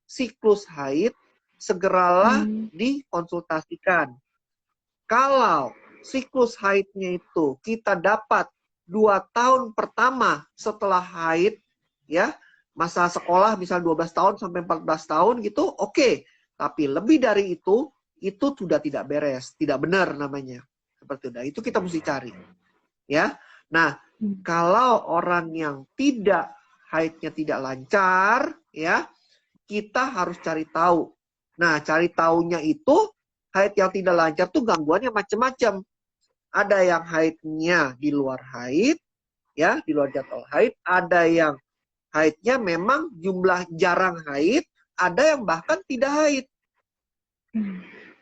siklus haid, segeralah dikonsultasikan. Kalau siklus haidnya itu kita dapat 2 tahun pertama setelah haid, ya, masa sekolah misal 12 tahun sampai 14 tahun gitu, oke. Tapi lebih dari itu sudah tidak beres, tidak benar namanya. Seperti itu. Nah, itu kita mesti cari. Ya. Nah, kalau orang yang tidak haidnya tidak lancar, ya, kita harus cari tahu. Nah, cari tahunya itu haid yang tidak lancar tuh gangguannya macam-macam. Ada yang haidnya di luar haid, ya, di luar jadwal haid. Ada yang haidnya memang jumlah jarang haid. Ada yang bahkan tidak haid.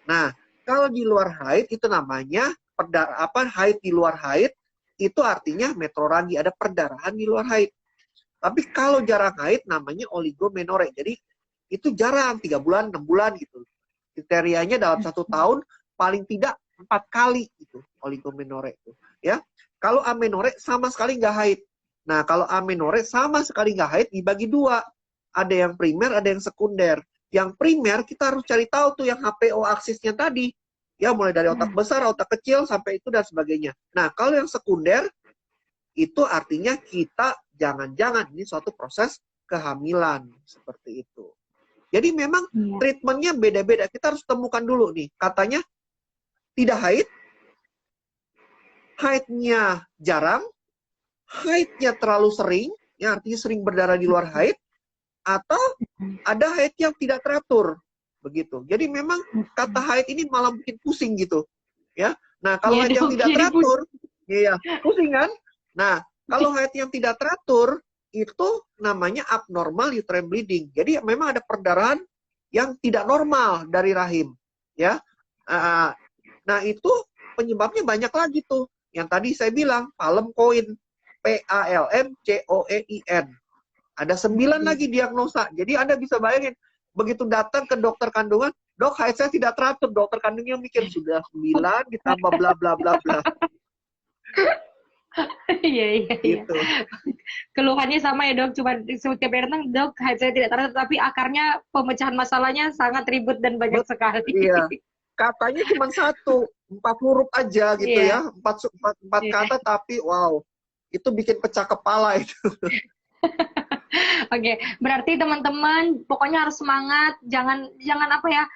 Nah, kalau di luar haid itu namanya haid di luar haid itu artinya metroragi, ada perdarahan di luar haid. Tapi kalau jarang haid namanya oligomenorre. Jadi itu jarang, 3 bulan, 6 bulan gitu. Kriterianya dalam 1 tahun paling tidak 4 kali itu oligomenorre itu. Ya, kalau amenorre sama sekali nggak haid. Nah, kalau amenorre sama sekali nggak haid dibagi 2. Ada yang primer, ada yang sekunder. Yang primer kita harus cari tahu tuh yang HPO aksisnya tadi. Ya, mulai dari otak besar, otak kecil, sampai itu dan sebagainya. Nah, kalau yang sekunder, itu artinya kita jangan-jangan ini suatu proses kehamilan. Seperti itu. Jadi memang treatmentnya beda-beda. Kita harus temukan dulu nih. Katanya tidak haid, haidnya jarang, haidnya terlalu sering, ya artinya sering berdarah di luar haid, atau ada haid yang tidak teratur. Begitu. Jadi memang kata haid ini malah bikin pusing gitu. Ya. Nah, kalau haid yang tidak teratur, iya, pusing kan? Nah, kalau haid yang tidak teratur, itu namanya abnormal uterine bleeding. Jadi memang ada perdarahan yang tidak normal dari rahim. Ya. Nah, itu penyebabnya banyak lagi tuh. Yang tadi saya bilang, Palm-Coin. PALMCOEIN. Ada 9 lagi diagnosa. Jadi Anda bisa bayangin, begitu datang ke dokter kandungan, dok, haid saya tidak teratur. Dokter kandungnya mikir, sudah 9 ditambah bla bla bla bla. Iya. Gitu. Keluhannya sama ya dok, cuma setiap datang dok haid saya tidak teratur, tapi akarnya pemecahan masalahnya sangat ribet dan banyak sekali. Iya. Katanya cuma 4 huruf aja gitu ya, 4 kata, tapi wow, itu bikin pecah kepala itu. Oke, berarti teman-teman pokoknya harus semangat, jangan apa ya,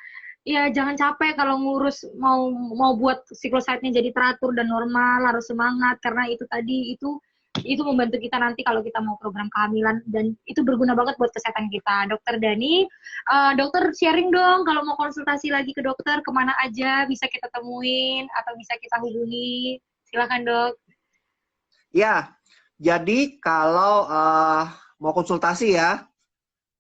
jangan capek kalau ngurus mau buat siklus haidnya jadi teratur dan normal, harus semangat karena itu tadi itu membantu kita nanti kalau kita mau program kehamilan dan itu berguna banget buat kesehatan kita. Dokter Dani, dokter sharing dong kalau mau konsultasi lagi ke dokter kemana aja bisa kita temuin atau bisa kita hubungi, silakan dok. Ya, jadi kalau mau konsultasi ya,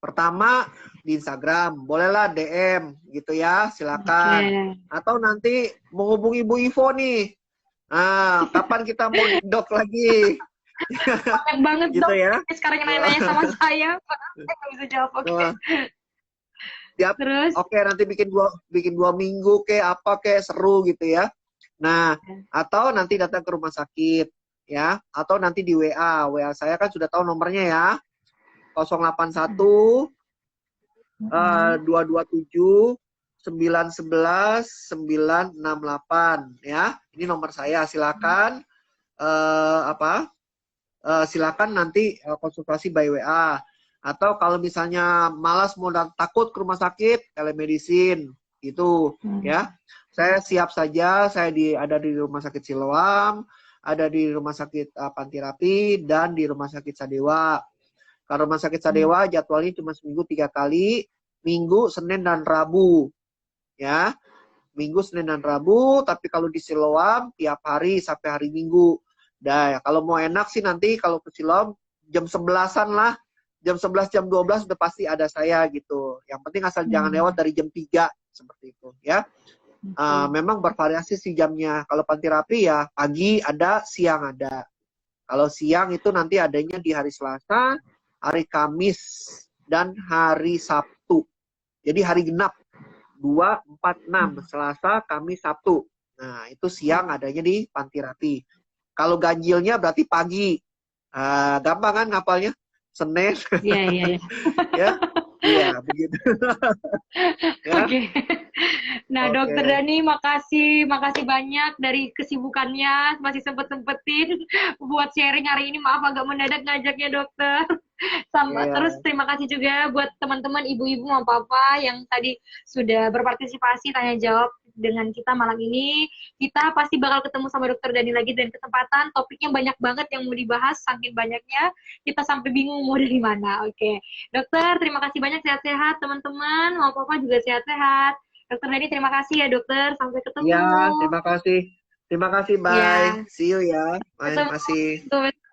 pertama di Instagram, bolehlah DM gitu ya, silakan. Atau nanti menghubungi Bu Ivo nih. Nah, kapan kita mau dok lagi? Banyak banget gitu dok. Ya. Sekarang nanya-nanya sama saya, saya nggak bisa jawab. Terus? Oke, nanti bikin 2 minggu apa seru gitu ya. Nah, atau nanti datang ke rumah sakit ya, atau nanti di WA saya kan sudah tahu nomornya ya. 081 227 911 968 ya. Ini nomor saya, silakan silakan nanti konsultasi by WA. Atau kalau misalnya malas mau takut ke rumah sakit, telemedicine gitu ya. Saya siap saja, saya ada di Rumah Sakit Siloam, ada di Rumah Sakit Pantirapi, dan di Rumah Sakit Sadewa. Kalau Rumah Sakit Sadewa jadwalnya cuma seminggu 3 kali, Minggu, Senin, dan Rabu. Ya, Minggu, Senin, dan Rabu. Tapi kalau di Siloam tiap hari sampai hari Minggu. Nah, kalau mau enak sih nanti kalau ke Siloam jam 11-an lah. Jam 11, jam 12 udah pasti ada saya gitu. Yang penting asal jangan lewat dari jam 3 seperti itu ya. Memang bervariasi sih jamnya. Kalau Pantirapi ya pagi ada, siang ada. Kalau siang itu nanti adanya di hari Selasa, hari Kamis, dan hari Sabtu. Jadi hari genap. 2, 4, 6. Selasa, Kamis, Sabtu. Nah, itu siang adanya di Pantirapi. Kalau ganjilnya berarti pagi. Gampang kan ngapalnya? Senin. Iya, iya, iya. Ya, iya begitu. Ya, Oke. Nah, Dokter oke. Dani, makasih banyak dari kesibukannya, masih sempet-sempetin buat sharing hari ini. Maaf agak mendadak ngajaknya, Dokter. Terus Iya. terima kasih juga buat teman-teman ibu-ibu mau papa yang tadi sudah berpartisipasi tanya jawab dengan kita malam ini. Kita pasti bakal ketemu sama Dokter Dani lagi dan kesempatan. Topiknya banyak banget yang mau dibahas, saking banyaknya kita sampai bingung mau dari mana. Oke, Dokter, terima kasih banyak, sehat-sehat teman-teman. Mau papa juga sehat-sehat. Dokter Dani, terima kasih ya dokter. Sampai Iya, ketemu. terima kasih. Terima kasih, bye. Ya, See you ya. Bye, ketemu. masih.